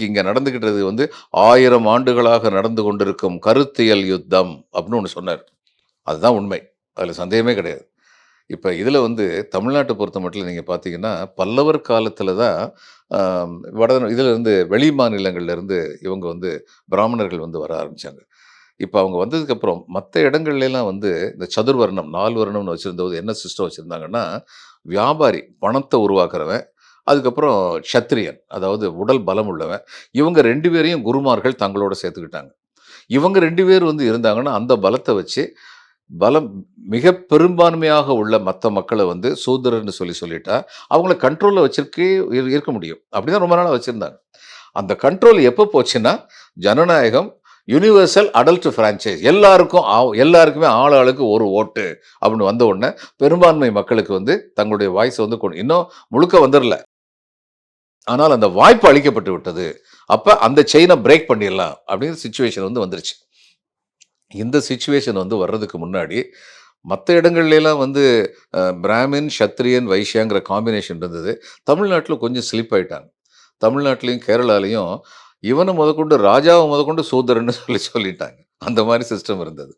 [SPEAKER 1] இங்க நடந்துகிட்டது வந்து 1000 ஆண்டுகளாக நடந்து கொண்டிருக்கும் கருத்தியல் யுத்தம் அப்படின்னு ஒண்ணு சொன்னாரு. அதுதான் உண்மை. அதுல சந்தேகமே கிடையாது. இப்ப இதுல வந்து தமிழ்நாட்ட பொறுத்தமட்டிலும் நீங்க பார்த்தீங்கன்னா, பல்லவர் காலத்துல தான் அ இதுல இருந்து வெளி மாநிலங்கள்ல இருந்து இவங்க வந்து பிராமணர்கள் வந்து வர ஆரம்பிச்சாங்க. இப்ப அவங்க வந்ததுக்கப்புறம் மத்த இடங்கள்லலாம் வந்து இந்த சதுர்வர்ணம், 4 வர்ணம்னு வச்சிருந்தபோது என்ன சிஸ்டம் வச்சிருந்தாங்கன்னா, வியாபாரி பணத்த உருவாக்குறவன், அதுக்கப்புறம் க்ஷத்திரியன் அதாவது உடல் பலம் உள்ளவன். இவங்க 2 பேரையும் குருமார்கள் தங்களோட சேர்த்துக்கிட்டாங்க. இவங்க 2 பேர் வந்து இருந்தாங்கன்னா, அந்த பலத்த வச்சு பலம் மிக பெரும்பான்மையாக உள்ள மத்த மக்கள வந்து சூத்திரர்ன்னு சொல்லிட்டா, அவங்கள கண்ட்ரோல்ல வச்சிருக்கே இருக்க முடியும். அப்படிதான் ரொம்ப நாளா வச்சிருந்தாங்க. அந்த கண்ட்ரோல் எப்ப போச்சுன்னா, ஜனநாயகம் யுனிவர்சல் அடல்ட் ஃப்ரான்ச்சைஸ் எல்லாருக்கும் எல்லாருக்குமே ஆள் ஆளுக்கு ஒரு ஓட்டு அப்படின்னு வந்த உடனே பெரும்பான்மை மக்களுக்கு வந்து தங்களுடைய வாய்ஸ் வந்து இன்னும் முழுக்க வந்துடல. ஆனால் அந்த வாய்ப்பு அளிக்கப்பட்டு விட்டது. அப்ப அந்த செயினை பிரேக் பண்ணிடலாம் அப்படிங்கிற சிச்சுவேஷன் வந்து வந்துருச்சு. இந்த சிச்சுவேஷன் வந்து வர்றதுக்கு முன்னாடி மற்ற இடங்கள்லாம் வந்து பிராமின், சத்திரியன், வைஷ்யாங்கிற காம்பினேஷன் இருந்தது. தமிழ்நாட்டில் கொஞ்சம் ஸ்லிப் ஆயிட்டாங்க. தமிழ்நாட்டிலையும் கேரளாலையும் இவனை முதற்கொண்டு ராஜாவை முதற்கொண்டு சூத்திரன்னு சொல்லிட்டாங்க. அந்த மாதிரி சிஸ்டம் இருந்தது.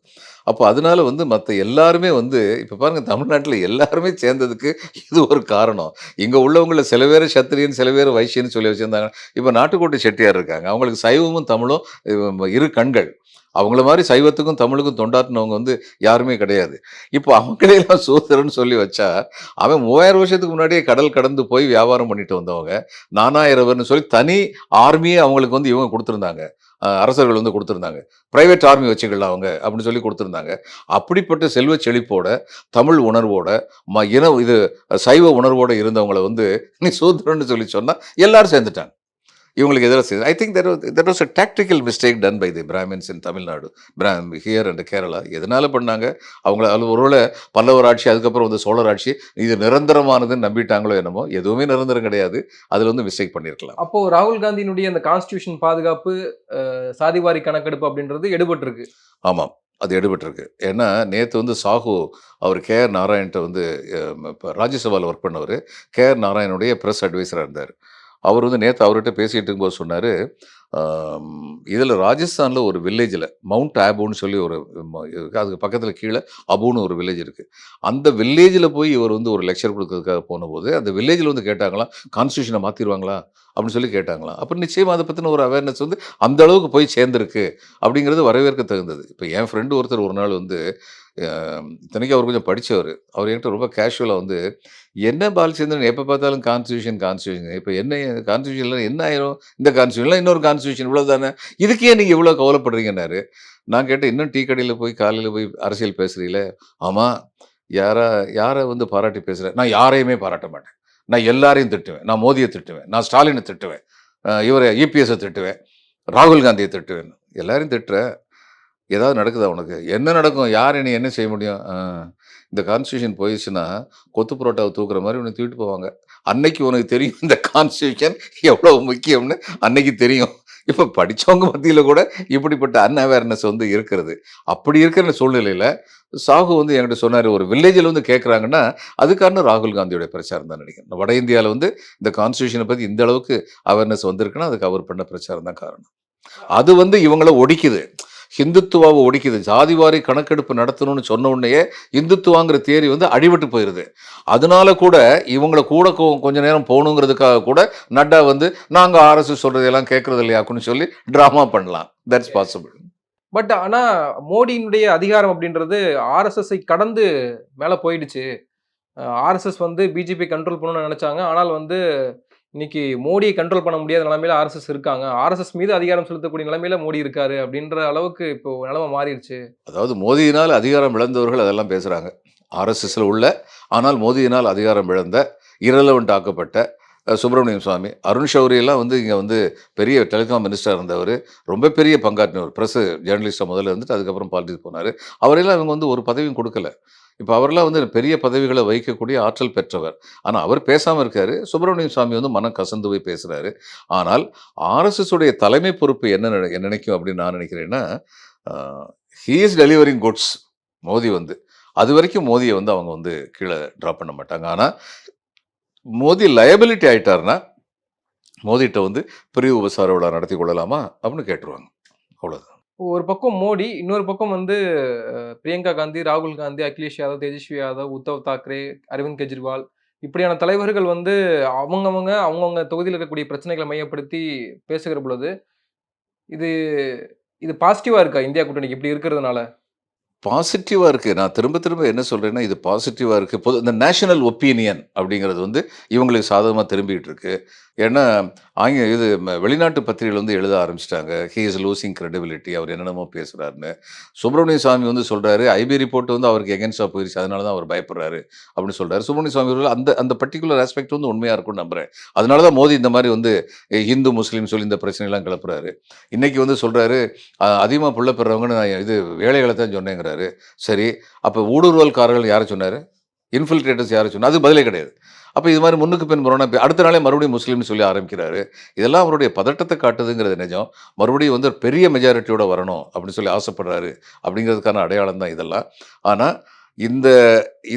[SPEAKER 1] அப்போ அதனால வந்து மற்ற எல்லாருமே வந்து இப்போ பாருங்க தமிழ்நாட்டில் எல்லாருமே சேர்ந்ததுக்கு இது ஒரு காரணம். இங்கே உள்ளவங்கள சில பேர் சத்திரியன், சில பேர் வைஷ்யன்னு சொல்லி வச்சிருந்தாங்க. இப்போ நாட்டுக்கோட்டை செட்டியார் இருக்காங்க. அவங்களுக்கு சைவமும் தமிழும் இரு கண்கள். அவங்கள மாதிரி சைவத்துக்கும் தமிழுக்கும் தொண்டாற்றினவங்க வந்து யாருமே கிடையாது. இப்போ அவங்களையெல்லாம் சூத்திரன்னு சொல்லி வச்சா, அவன் 3000 வருஷத்துக்கு முன்னாடியே கடல் கடந்து போய் வியாபாரம் பண்ணிட்டு வந்தவங்க. நானாயிரவர்னு சொல்லி தனி ஆர்மியே அவங்களுக்கு வந்து இவங்க குடுத்துருந்தாங்க. அரசர்கள் வந்து குடுத்துருந்தாங்க. பிரைவேட் ஆர்மி வச்சுக்கலாம் அவங்க அப்படின்னு சொல்லி குடுத்துருந்தாங்க. அப்படிப்பட்ட செல்வச் செழிப்போட, தமிழ் உணர்வோட, இது சைவ உணர்வோட இருந்தவங்கள வந்து நீ சூத்திரன்னு சொல்லி சொன்னா எல்லாரும் சேர்ந்துட்டாங்க. இவங்களுக்கு எதிராக செய்து I think that was a tactical mistake done by the Brahmins in Tamil Nadu here and Kerala. எதனால பண்ணாங்க? அவங்கள அது ஒருவேளை பல்லவர் ஆட்சி, அதுக்கப்புறம் வந்து சோழர் ஆட்சி இது நிரந்தரமானதுன்னு நம்பிட்டாங்களோ என்னமோ. எதுவுமே நிரந்தரம் கிடையாது. அதில் வந்து மிஸ்டேக் பண்ணியிருக்கலாம்.
[SPEAKER 2] அப்போ ராகுல் காந்தியினுடைய அந்த கான்ஸ்டிடியூஷன் பாதுகாப்பு, சாதிவாரி கணக்கெடுப்பு அப்படின்றது எடுபட்டிருக்கு.
[SPEAKER 1] ஆமாம். அது எடுபட்டிருக்கு. ஏன்னா நேற்று வந்து சாஹூ அவர் கே.ஆர். நாராயண்ட்ட வந்து இப்போ ராஜ்யசபாவில் ஒர்க் பண்ணவர். கே.ஆர். நாராயணுடைய ப்ரெஸ் அட்வைசராக இருந்தார். அவர் வந்து நேற்று அவர்கிட்ட பேசிகிட்டு இருக்கும்போது சொன்னார், இதில் ராஜஸ்தானில் ஒரு வில்லேஜில் மவுண்ட் ஆபுன்னு சொல்லி ஒரு அதுக்கு பக்கத்தில் கீழே அபுன்னு ஒரு வில்லேஜ் இருக்குது. அந்த வில்லேஜில் போய் இவர் வந்து ஒரு லெக்சர் கொடுக்கறதுக்காக போனபோது அந்த வில்லேஜில் வந்து கேட்டாங்களாம், கான்ஸ்டியூஷனை மாற்றிடுவாங்களா அப்படின்னு சொல்லி கேட்டாங்களாம். அப்போ நிச்சயமாக அதை பற்றின ஒரு அவேர்னஸ் வந்து அந்த அளவுக்கு போய் சேர்ந்துருக்கு அப்படிங்கிறது வரவேற்க தகுந்தது. இப்போ என் ஃப்ரெண்டு ஒருத்தர் ஒரு நாள் வந்து இத்தனைக்கும் அவர் கொஞ்சம் படித்தவர். அவர் என்கிட்ட ரொம்ப கேஷுவலாக வந்து, என்ன பாலச்சந்திரன் எப்போ பார்த்தாலும் கான்ஸ்டியூஷன் கான்ஸ்டியூஷன் இப்போ என்ன கான்ஸ்டியூஷன்ல என்ன ஆயிரும்? இந்த கான்ஸ்டியூஷன்ல இன்னொரு கான்ஸ்டியூஷன் இவ்வளோ தானே, இதுக்கு ஏன் நீங்கள் இவ்வளோ கவலைப்படுறீங்கன்னாரு. நான் கேட்டேன், இன்னும் டீ கடையில் போய் காலையில் போய் அரசியல் பேசுகிறீங்களே? ஆமாம். யாரா யாரை வந்து பாராட்டி பேசுகிறேன்? நான் யாரையுமே பாராட்ட மாட்டேன். நான் எல்லாரையும் திட்டுவேன். நான் மோதியை திட்டுவேன், நான் ஸ்டாலினை திட்டுவேன், இவரை இபிஎஸ்ஸை திட்டுவேன், ராகுல் காந்தியை திட்டுவேன். எல்லாரையும் திட்டுறேன். ஏதாவது நடக்குதா உனக்கு? என்ன நடக்கும்? யார் என்னை என்ன செய்ய முடியும்? இந்த கான்ஸ்டியூஷன் போயிடுச்சுன்னா, கொத்து புரோட்டாவ தூக்குற மாரி உன்ன தூக்கிட்டு போவாங்க. அன்னைக்கு உனக்கு தெரியும் இந்த கான்ஸ்டியூஷன் எவ்வளவு முக்கியம்னு அன்னைக்கு தெரியும். இப்ப படிச்சவங்க மத்தியில கூட இப்படிப்பட்ட அன்அவேர்னஸ் வந்து இருக்கிறது. அப்படி இருக்கிற சூழ்நிலையில, சாஹூ வந்து என்கிட்ட சொன்னாரு, ஒரு வில்லேஜ்ல வந்து கேட்கறாங்கன்னா, அது காரணம் ராகுல் காந்தியோட பிரச்சாரம் தான் நெனைக்கிறேன். வட இந்தியால வந்து இந்த கான்ஸ்டியூஷன பத்தி இந்த அளவுக்கு அவேர்னஸ் வந்திருக்குன்னா, அதுக்கு அவர் பண்ண பிரச்சாரம் தான் காரணம். அது வந்து இவங்கள ஒடிக்குது. ஹிந்துத்துவாவை ஒடிக்குது. ஜாதிவாரி கணக்கெடுப்பு நடத்தணும்னு சொன்ன உடனேயே இந்துத்துவாங்கிற தியரி வந்து அடிபட்டு போயிருது. அதனால கூட இவங்கள கூட கொஞ்ச நேரம் போகணுங்கிறதுக்காக கூட நட்டா வந்து நாங்க ஆர்எஸ்எஸ் சொல்றதெல்லாம் கேட்கறது இல்லையாக்குன்னு சொல்லி டிராமா பண்ணலாம். That's possible.
[SPEAKER 2] பட் ஆனா மோடியினுடைய அதிகாரம் அப்படின்றது ஆர்எஸ்எஸ்ஐ கடந்து மேல போயிடுச்சு. ஆர்எஸ்எஸ் வந்து பிஜேபி கண்ட்ரோல் பண்ணணும்னு நினைச்சாங்க. ஆனால் வந்து இன்னைக்கு மோடியை கண்ட்ரோல் பண்ண முடியாத நிலைமையில ஆர்எஸ்எஸ் இருக்காங்க. ஆர்எஸ்எஸ் மீது அதிகாரம் செலுத்தக்கூடிய நிலைமையில மோடி இருக்காரு அப்படின்ற அளவுக்கு இப்போ நிலைமை மாறிடுச்சு.
[SPEAKER 1] அதாவது மோதியினால் அதிகாரம் இழந்தவர்கள் அதெல்லாம் பேசுறாங்க. ஆர்எஸ்எஸ்ல உள்ள ஆனால் மோதியினால் அதிகாரம் இழந்த இரலவெண்ட் ஆக்கப்பட்ட சுப்பிரமணியம் சுவாமி, அருண் ஷௌரி எல்லாம் வந்து இங்கே வந்து பெரிய டெலிகாம் மினிஸ்டராக இருந்தவர். ரொம்ப பெரிய பங்காற்றினவர். ப்ரெஸ் ஜேர்னலிஸ்டாக முதல்ல இருந்துட்டு அதுக்கப்புறம் பாலிடிக்ஸ் போனார். அவரெல்லாம் இவங்க வந்து ஒரு பதவியும் கொடுக்கல. இப்போ அவரெல்லாம் வந்து பெரிய பதவிகளை வகிக்கக்கூடிய ஆற்றல் பெற்றவர். ஆனால் அவர் பேசாமல் இருக்காரு. சுப்பிரமணியம் சுவாமி வந்து மனம் கசந்து போய் பேசுகிறாரு. ஆனால் ஆர்எஸ்எஸ் உடைய தலைமை பொறுப்பு என்ன நினைக்கும் அப்படின்னு நான் நினைக்கிறேன்னா, he is delivering goods. Modi வந்து அது வரைக்கும் மோதியை வந்து அவங்க வந்து கீழே ட்ராப் பண்ண மாட்டாங்க. ஆனால் மோடி லயபிலிட்டி ஆயிட்டாருன்னா, மோடிட்ட வந்து பிரிவு உபசார விழா நடத்தி கொள்ளலாமா அப்படின்னு கேட்டுருவாங்க. அவ்வளோதான்.
[SPEAKER 2] ஒரு பக்கம் மோடி, இன்னொரு பக்கம் வந்து பிரியங்கா காந்தி, ராகுல் காந்தி, அகிலேஷ் யாதவ், தேஜஸ்வி யாதவ், உத்தவ் தாக்கரே, அரவிந்த் கெஜ்ரிவால் இப்படியான தலைவர்கள் வந்து அவங்கவங்க தொகுதியில் இருக்கக்கூடிய பிரச்சனைகளை மையப்படுத்தி பேசுகிற பொழுது, இது இது பாசிட்டிவா இருக்கா இந்தியா கூட்டணிக்கு இப்படி இருக்கிறதுனால?
[SPEAKER 1] பாசிட்டிவா இருக்கு. நான் திரும்ப திரும்ப என்ன சொல்றேன்னா, இது பாசிட்டிவா இருக்கு. இந்த நேஷனல் ஒப்பீனியன் அப்படிங்கிறது வந்து இவங்களுக்கு சாதகமா திரும்பிட்டு இருக்கு. ஏன்னா, இது வெளிநாட்டு பத்திரிகைகள் வந்து எழுத ஆரம்பிச்சுட்டாங்க. He is losing credibility. அவர் என்னென்னமோ பேசுறாருன்னு. சுப்பிரமணிய சாமி வந்து சொல்றாரு, ஐபி ரிப்போர்ட் வந்து அவருக்கு எகென்ஸ்ட்டா போயிருச்சு. அதனால தான் அவர் பயப்படுறாரு அப்படின்னு சொல்றாரு. சுப்பிரமணிய சாமி அவர்கள் அந்த அந்த பர்ட்டிகுலர் ஆஸ்பெக்ட் வந்து உண்மையா இருக்கும்னு நம்புறேன். அதனால தான் மோடி இந்த மாரி வந்து ஹிந்து, முஸ்லீம் சொல்லி இந்த பிரச்சனைலாம் கிளப்புறாரு. இன்னைக்கு வந்து சொல்றாரு, அதிகமா புள்ள பெறுறவங்கன்னு நான் வேலைகள தான் சொன்னேங்கிறாரு. சரி, அப்ப ஊடுருவல்காரர்கள் யார சொன்னாரு? இன்ஃபில்ட்ரேட்டர்ஸ் யார சொன்னா? அதுக்கு பதிலே கிடையாது. அப்ப இது மாரி முன்னுக்கு பின் முரணா அடுத்த நாளே மறுபடியும் முஸ்லீம்னு சொல்லி ஆரம்பிக்கிறாரு. இதெல்லாம் அவருடைய பதட்டத்த காட்டுதுங்கிறது நிஜம். மறுபடியும் வந்து ஒரு பெரிய மெஜாரிட்டியோட வரணும் அப்படின்னு சொல்லி ஆசைப்படுறாரு. அப்படிங்கிறதுக்கான அடையாளம் தான் இதெல்லாம். ஆனா, இந்த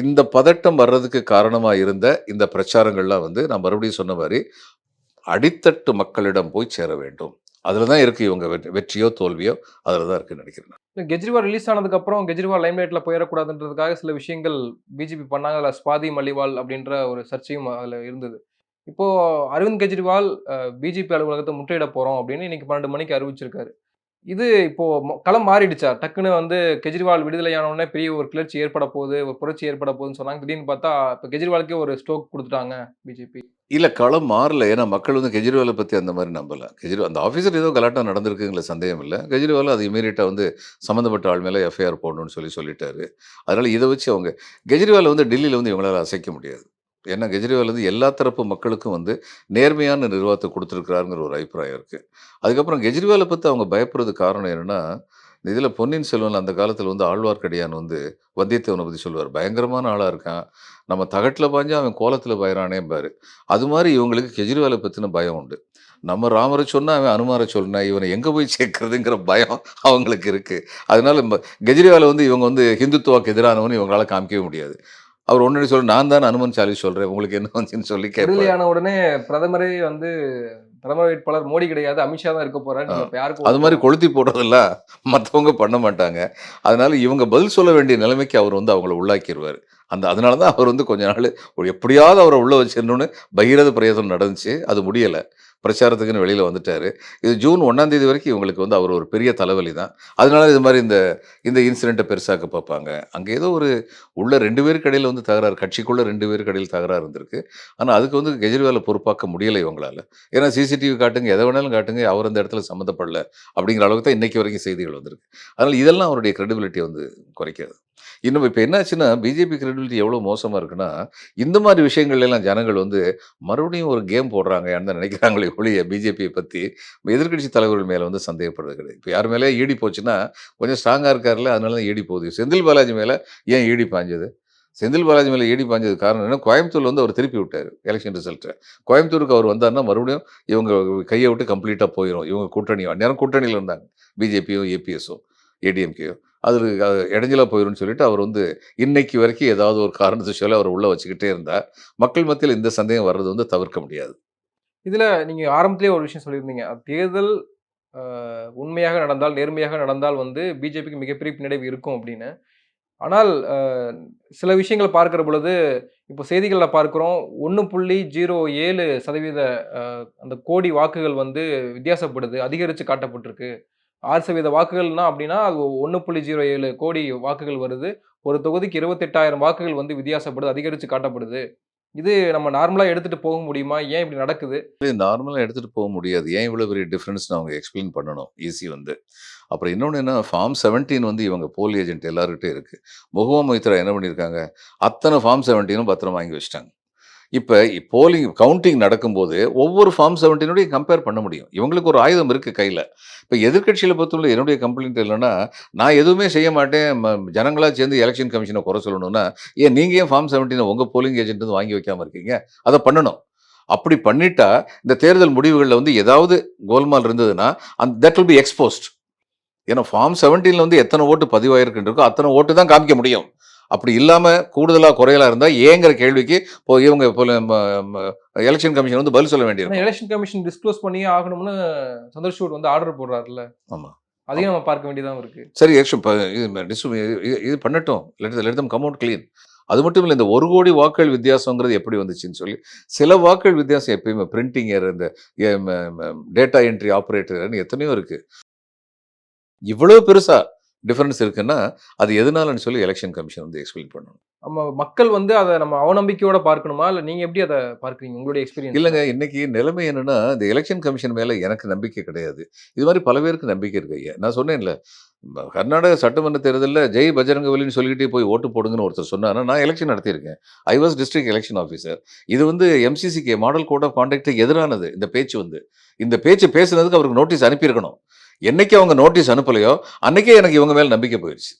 [SPEAKER 1] இந்த பதட்டம் வர்றதுக்கு காரணமா இருந்த இந்த பிரச்சாரங்கள்லாம் வந்து நான் மறுபடியும் சொன்ன மாரி, அடித்தட்டு மக்களிடம் போய் சேர வேண்டும். அதுல தான் இருக்கு இவங்க வெற்றியோ, தோல்வியோ அதுல தான் இருக்குன்னு நெனைக்கிறேன் நான்.
[SPEAKER 2] இல்ல கெஜ்ரிவால் ரிலீஸ் ஆனதுக்கப்புறம், கெஜ்ரிவால் லைம்லைட்ல போயிறக்கூடாதுன்றதுக்காக சில விஷயங்கள் பிஜேபி பண்ணாங்க. அதுல ஸ்வாதி மலிவால் அப்படின்ற ஒரு சர்ச்சையும் அதுல இருந்தது. இப்போ அரவிந்த் கெஜ்ரிவால் பிஜேபி அலுவலகத்த முற்றுகையிட போறோம் அப்படின்னு இன்னைக்கு 12 மணிக்கு அறிவிச்சிருக்காரு. இது இப்போ களம் மாறிடுச்சா? டக்குன்னு வந்து கெஜ்ரிவால் விடுதலையான உடனே பெரிய ஒரு கிளர்ச்சி ஏற்பட போகுது, ஒரு புரட்சி ஏற்பட போகுதுன்னு சொன்னாங்க. திடீர்னு பார்த்தா, இப்ப கெஜ்ரிவாலுக்கே ஒரு ஸ்ட்ரோக் குடுத்துட்டாங்க பிஜேபி.
[SPEAKER 1] இல்ல களம் மாறல. ஏன்னா மக்கள் வந்து கெஜ்ரிவால பத்தி அந்த மாரி நம்பல. அந்த ஆஃபீசர் ஏதோ கலாட்டா நடந்திருக்குங்கல சந்தேகம் இல்ல. கெஜ்ரிவால் அது இம்மீடியட்டா வந்து சம்மந்தப்பட்ட ஆள் மேல எஃப்ஐஆர் போடணும்னு சொல்லிட்டாரு. அதனால இத வச்சு அவங்க கெஜ்ரிவால வந்து டெல்லியில வந்து இவங்களால அசைக்க முடியாது. ஏன்னா கெஜ்ரிவால் வந்து எல்லா தரப்பு மக்களுக்கும் வந்து நேர்மையான நிர்வாகத்த குடுத்திருக்கிறாருங்கிற ஒரு அபிப்பிராயம் இருக்கு. அதுக்கப்புறம் கெஜ்ரிவால பத்தி அவங்க பயப்படுறதுக்கு காரணம் என்னன்னா, இதுல பொன்னியின் செல்வன் அந்த காலத்துல வந்து ஆழ்வார்க்கடியான் வந்து வந்தியத்தேவன பத்தி சொல்லுவாரு. பயங்கரமான ஆளா இருக்கான். நம்ம தகட்டுல பாய்ஞ்சா அவன் கோலத்துல பாய்றானேம்பாரு. அது மாரி இவங்களுக்கு கெஜ்ரிவால பத்தின பயம் உண்டு. நம்ம ராமர சொன்னா, அவன் அனுமார சொன்னா, இவன எங்க போய் சேர்க்கிறதுங்கிற பயம் அவங்களுக்கு இருக்கு. அதனால கெஜ்ரிவால வந்து இவங்க வந்து ஹிந்துத்துவாக்கு எதிரானவன்னு இவங்களால காமிக்கவே முடியாது. அவர் ஒண்ணு சொல்லு நான் தானே அனுமன் சாலிஸ் சொல்றேன். உங்களுக்கு என்ன வந்துச்சுன்னு சொல்லி கேட்பாரு.
[SPEAKER 2] விடுதலையான உடனே பிரதமரே வந்து பிரதமர் வேட்பாளர் மோடி கிடையாது, அமித்ஷா தான் இருக்க போறாரு.
[SPEAKER 1] ஆ.
[SPEAKER 2] நீங்க இப்ப யாருக்கு
[SPEAKER 1] அது
[SPEAKER 2] ஓட்டு
[SPEAKER 1] மாரி
[SPEAKER 2] போடணும்?
[SPEAKER 1] கொளுத்தி போடுறதெல்லாம் மத்தவங்க பண்ண மாட்டாங்க. அதனால இவங்க பதில் சொல்ல வேண்டிய நிலைமைக்கு அவர் வந்து அவங்கள உள்ளாக்கிருவாரு. அதனால தான் அவர் வந்து கொஞ்ச நாளு எப்படியாவது அவர உள்ள வச்சிரணும்னு பகீரத பிரயத்தனம் நடந்துச்சு. அது முடியல. பிரச்சாரத்துக்குன்னு வெளியில வந்துட்டாரு. இது ஜூன் 1ஆம் தேதி வரைக்கும் இவங்களுக்கு வந்து அவர் ஒரு பெரிய தலைவலி தான். அதனால இது மாரி இந்த இந்த இன்சிடென்ட்ட பெருசாக்க பார்ப்பாங்க. அங்க ஏதோ ஒரு உள்ள 2 பேருக்கு இடையில வந்து தகராறு. கட்சிக்குள்ள 2 பேருக்கு இடையில தகராறு இருந்திருக்கு. ஆனா அதுக்கு வந்து கெஜ்ரிவால பொறுப்பாக்க முடியல இவங்களால. ஏன்னா சிசிடிவி காட்டுங்க, எத வேணாலும் காட்டுங்க. அவர் அந்த இடத்துல சம்மந்தப்படல. அப்படிங்கிற அளவுக்கு தான் இன்னைக்கு வரைக்கும் செய்திகள் வந்திருக்கு. அதனால இதெல்லாம் அவருடைய கிரெடிபிலிட்டிய வந்து குறைக்காது. இன்னும் இப்ப என்னாச்சுன்னா, பிஜேபி கிரெடிபிலிட்டி எவ்வளோ மோசமா இருக்குன்னா, இந்த மாரி விஷயங்கள்ல எல்லாம் ஜனங்கள் வந்து மறுபடியும் ஒரு கேம் போடுறாங்கன்னு தான் நினைக்கிறாங்களே ஒழிய பிஜேபிய பத்தி எதிர்க்கட்சி தலைவர்கள் மேல வந்து சந்தேகப்படுறது கிடையாது. இப்ப யார் மேலயா ஈடி போச்சுன்னா, கொஞ்சம் ஸ்ட்ராங்கா இருக்கார்ல, அதனால தான் ஈடி போகுது. செந்தில் பாலாஜி மேல ஏன் ஈடி பாய்ஞ்சது? செந்தில் பாலாஜி மேல ஈடி பாய்ஞ்சதுக்கு காரணம் என்னன்னா, கோயம்புத்தூர்ல வந்து அவர் திருப்பி விட்டாரு எலக்ஷன் ரிசல்ட்ட. கோயம்புத்தூருக்கு அவர் வந்தாருன்னா, மறுபடியும் இவங்க கைய விட்டு கம்ப்ளீட்டா போயிரும். இவங்க கூட்டணி அந்நேரம் கூட்டணியில இருந்தாங்க. பிஜேபியும், ஏபிஎஸும், ஏடிஎம்கேயும். அது இடைஞ்சலா போயிரும்ன்னு சொல்லிட்டு அவர் வந்து இன்னைக்கு வரைக்கும் ஏதாவது ஒரு காரணத்த சொல்லி அவர உள்ள வச்சுக்கிட்டே இருந்தா, மக்கள் மத்தியில இந்த சந்தேகம் வர்றது வந்து தவிர்க்க முடியாது.
[SPEAKER 2] இதுல நீங்க ஆரம்பத்திலேயே ஒரு விஷயம் சொல்லியிருந்தீங்க. தேர்தல் அ உண்மையாக நடந்தால், நேர்மையாக நடந்தால் வந்து பிஜேபிக்கு மிகப்பெரிய பின்னடைவு இருக்கும் அப்படின்னு. ஆனால் சில விஷயங்கள பார்க்கிற பொழுது, இப்போ செய்திகள்ல பார்க்கிறோம் 1.07% அ அந்த கோடி வாக்குகள் வந்து வித்தியாசப்படுது. அதிகரிச்சு காட்டப்பட்டிருக்கு. 6% வாக்குகள்னா அப்படின்னா, அது 1.07 கோடி வாக்குகள் வருது. ஒரு தொகுதிக்கு 28,000 வாக்குகள் வந்து வித்தியாசப்படுது. அதிகரிச்சு காட்டப்படுது. இது நம்ம நார்மலா எடுத்துட்டு போக முடியுமா? ஏன் இப்படி நடக்குது?
[SPEAKER 1] நார்மலா எடுத்துட்டு போ முடியாது. ஏன் இவ்வளோ பெரிய டிஃபரன்ஸ்ன்னு அவங்க எக்ஸ்ப்ளைன் பண்ணணும். ஈசி வந்து. அப்புறம் இன்னொன்னு என்ன ஃபார்ம் 17 வந்து இவங்க போல் ஏஜென்ட் எல்லார்கிட்டயும் இருக்கு. முகுவா மொய்த்ரா என்ன பண்ணியிருக்காங்க, அத்தன ஃபார்ம் 17ம் பத்திரமா வாங்கி வச்சுட்டாங்க. இப்ப போலிங் கவுண்டிங் நடக்கும்போது, ஒவ்வொரு ஃபார்ம் 17டையும் கம்பேர் பண்ண முடியும். இவங்களுக்கு ஒரு ஆயுதம் இருக்கு கையில. இப்ப எதிர்க்கட்சியில பொறுத்தவரை என்னுடைய கம்ப்ளைண்ட் என்னன்னா, நான் எதுவுமே செய்ய மாட்டேன். ஜனங்களா சேர்ந்து எலக்ஷன் கமிஷன குறை சொல்லணும்னா, ஏன் நீங்க ஏன் ஃபார்ம் 17 உங்க போலிங் ஏஜென்ட் வந்து வாங்கி வைக்காம இருக்கீங்க? அத பண்ணணும். அப்படி பண்ணிட்டா, இந்த தேர்தல் முடிவுகள்ல வந்து ஏதாவது கோல்மால் இருந்ததுன்னா, தட் வில் பி எக்ஸ்போஸ்ட். ஏன்னா ஃபார்ம் 17ல வந்து எத்தன ஓட்டு பதிவாயிருக்குன்னு அத்தன ஓட்டு தான் காமிக்க முடியும். அப்படி இல்லாம கூடுதலா, குறையலா இருந்தா ஏங்கிற கேள்விக்கு இப்போ இவங்க போல எலக்ஷன் கமிஷன் வந்து பதில் சொல்ல
[SPEAKER 2] ஆனா
[SPEAKER 1] வேண்டியிருக்கும்.
[SPEAKER 2] எலக்ஷன் கமிஷன் டிஸ்க்ளோஸ் பண்ணியே ஆகணும்னு சந்திரசூட் வந்து ஆர்டர் போடுறாருல்ல.
[SPEAKER 1] ஆமா.
[SPEAKER 2] அதையும் நம்ம பார்க்க வேண்டியதாவும் இருக்கு.
[SPEAKER 1] சரி ஆக்சுவல் இது பண்ணட்டும். Let them come out clean. அது மட்டும் இல்ல. இந்த 1,00,00,000 வாக்குகள் வித்தியாசங்கிறது எப்படி வந்துச்சுன்னு சொல்லி, சில வாக்குகள் வித்தியாசம் எப்பயுமே பிரிண்டிங் எரர் இந்த எ ம ம டேட்டா என்ட்ரி ஆப்பரேட்டர்ன்னு எத்தனையோ இருக்கு. இவ்வளவு பெருசா டிஃபரன்ஸ் இருக்குன்னா, அது எதனாலன்னு சொல்லி எலக்ஷன் கமிஷன் வந்து எக்ஸ்ப்ளைன் பண்ணணும்.
[SPEAKER 2] நம்ம மக்கள் வந்து அத நம்ம அவநம்பிக்கையோட பார்க்கணுமா? இல்ல நீங்க எப்படி அத பார்க்கிறீங்க? உங்களுடைய எக்ஸ்பீரியன்ஸ்ல?
[SPEAKER 1] இல்லங்க, இன்னைக்கு நிலைமை என்னன்னா, இந்த எலக்ஷன் கமிஷன் மேல எனக்கு நம்பிக்கை கிடையாது. இது மாரி பல பேருக்கு நம்பிக்கை இருக்கு ஐயா. நான் சொன்னேன்ல, கர்நாடக சட்டமன்ற தேர்தல்ல ஜெய் பஜரங்கபலின்னு சொல்லிக்கிட்டே போய் ஓட்டு போடுங்கன்னு ஒருத்தர் சொன்னாருன்னா, நான் எலக்ஷன் நடத்தியிருக்கேன். I was district election officer. இது வந்து எம்சிசிக்கு மாடல் கோட் ஆஃப் கான்டக்ட்க்கு எதிரானது இந்த பேச்சு வந்து. இந்த பேச்சு பேசுனதுக்கு அவருக்கு நோட்டீஸ் அனுப்பியிருக்கணும். என்னைக்கு அவங்க நோட்டீஸ் அனுப்பலையோ, அன்னைக்கே எனக்கு இவங்க மேல நம்பிக்கை போயிருச்சு.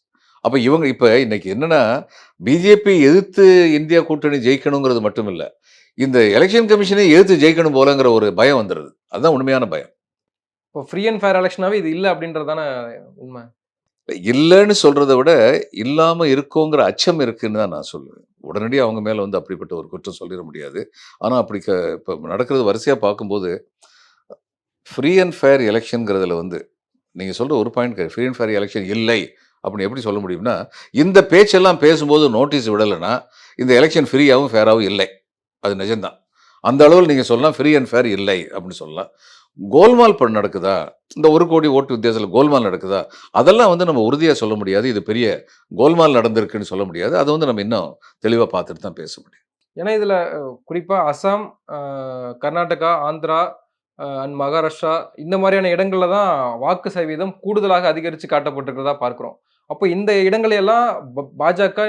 [SPEAKER 1] அப்ப இவங்க இப்ப இன்னைக்கு என்னன்னா, பிஜேபி எதிர்த்து இந்தியா கூட்டணி ஜெயிக்கணுங்கிறது மட்டும் இல்ல. இந்த எலக்ஷன் கமிஷனே எதிர்த்து ஜெயிக்கணும் போலங்கிற ஒரு பயம் வந்துருது. அதுதான் உண்மையான பயம்.
[SPEAKER 2] இப்போ ஃப்ரீ அண்ட் ஃபேர் எலக்ஷனாவே இது இல்ல அப்படின்றது தானே உண்ம.
[SPEAKER 1] இல்லன்னு சொல்றத விட, இல்லாம இருக்கோங்கிற அச்சம் இருக்குன்னு தான் நான் சொல்லுவேன். உடனடியா அவங்க மேல வந்து அப்படிப்பட்ட ஒரு குற்றம் சொல்லிற முடியாது. ஆனா அப்படி இப்ப நடக்கிறது வரிசையா பார்க்கும்போது, ஃப்ரீ அண்ட் ஃபேர் எலக்ஷன்ங்கிறதுல வந்து, நீங்க சொல்ற ஒரு point free and fair election இல்லை அப்படின்னு எப்படி சொல்ல முடியும்னா, இந்த பேச்செல்லாம் பேசும்போது நோட்டீஸ் விடலன்னா, இந்த எலக்ஷன் ஃப்ரீயாவும், ஃபேராவும் இல்லை. அது நிஜம்தான். அந்த அளவுல நீங்க சொல்லலாம் ஃப்ரீ அண்ட் ஃபேர் இல்லை அப்படின்னு சொல்லலாம். கோல்மால் நடக்குதா? இந்த 1,00,00,000 ஓட்டு வித்தியாசத்துல கோல்மால் நடக்குதா? அதெல்லாம் வந்து நம்ம உறுதியா சொல்ல முடியாது. இது பெரிய கோல்மால் நடந்திருக்குன்னு சொல்ல முடியாது. அத வந்து நம்ம இன்னும் தெளிவா பார்த்துட்டு தான் பேச முடியும்.
[SPEAKER 2] ஏன்னா இதுல குறிப்பா அசாம், கர்நாடகா, ஆந்திரா, அண்ட் மகாராஷ்டிரா இந்த மாரியான இடங்கள்ல தான் வாக்கு சதவீதம் கூடுதலாக அதிகரிச்சு காட்டப்பட்டிருக்கிறதா பார்க்கிறோம். அப்போ இந்த இடங்களை எல்லாம் பாஜக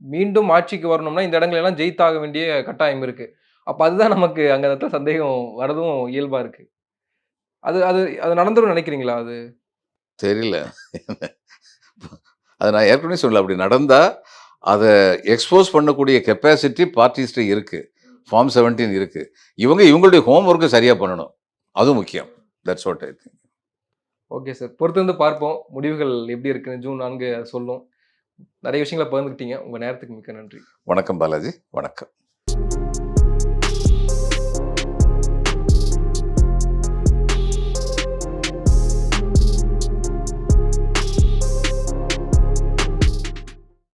[SPEAKER 2] மீண்டும் ஆட்சிக்கு வரணும்னா, இந்த இடங்களை எல்லாம் ஜெயித்தாக வேண்டிய கட்டாயம் இருக்கு. அப்ப அதுதான் நமக்கு அங்க இடத்துல சந்தேகம் வரதும் இயல்பா இருக்கு. அது அது அது நடந்துரும்னு நினைக்கிறீங்களா அது?
[SPEAKER 1] தெரியல. அத நான் ஏற்கனவே சொன்னேன்ல. அப்படி நடந்தா, அத எக்ஸ்போஸ் பண்ணக்கூடிய கெப்பாசிட்டி பார்ட்டிஸ்ட்ட இருக்கு. ஃபார்ம் 17 இருக்கு. இவங்க இவங்களுடைய ஹோம் ஒர்க்க சரியா பண்ணணும். அதுவும் முக்கியம். That's what I think.
[SPEAKER 2] Okay sir. பொறுத்திருந்து பார்ப்போம். முடிவுகள் எப்படி இருக்குன்னு ஜூன் 4 சொல்லும். நெறைய விஷயங்கள பகிர்ந்துக்கிட்டீங்க. உங்க நேரத்துக்கு மிக்க நன்றி.
[SPEAKER 1] வணக்கம் பாலாஜி. வணக்கம்.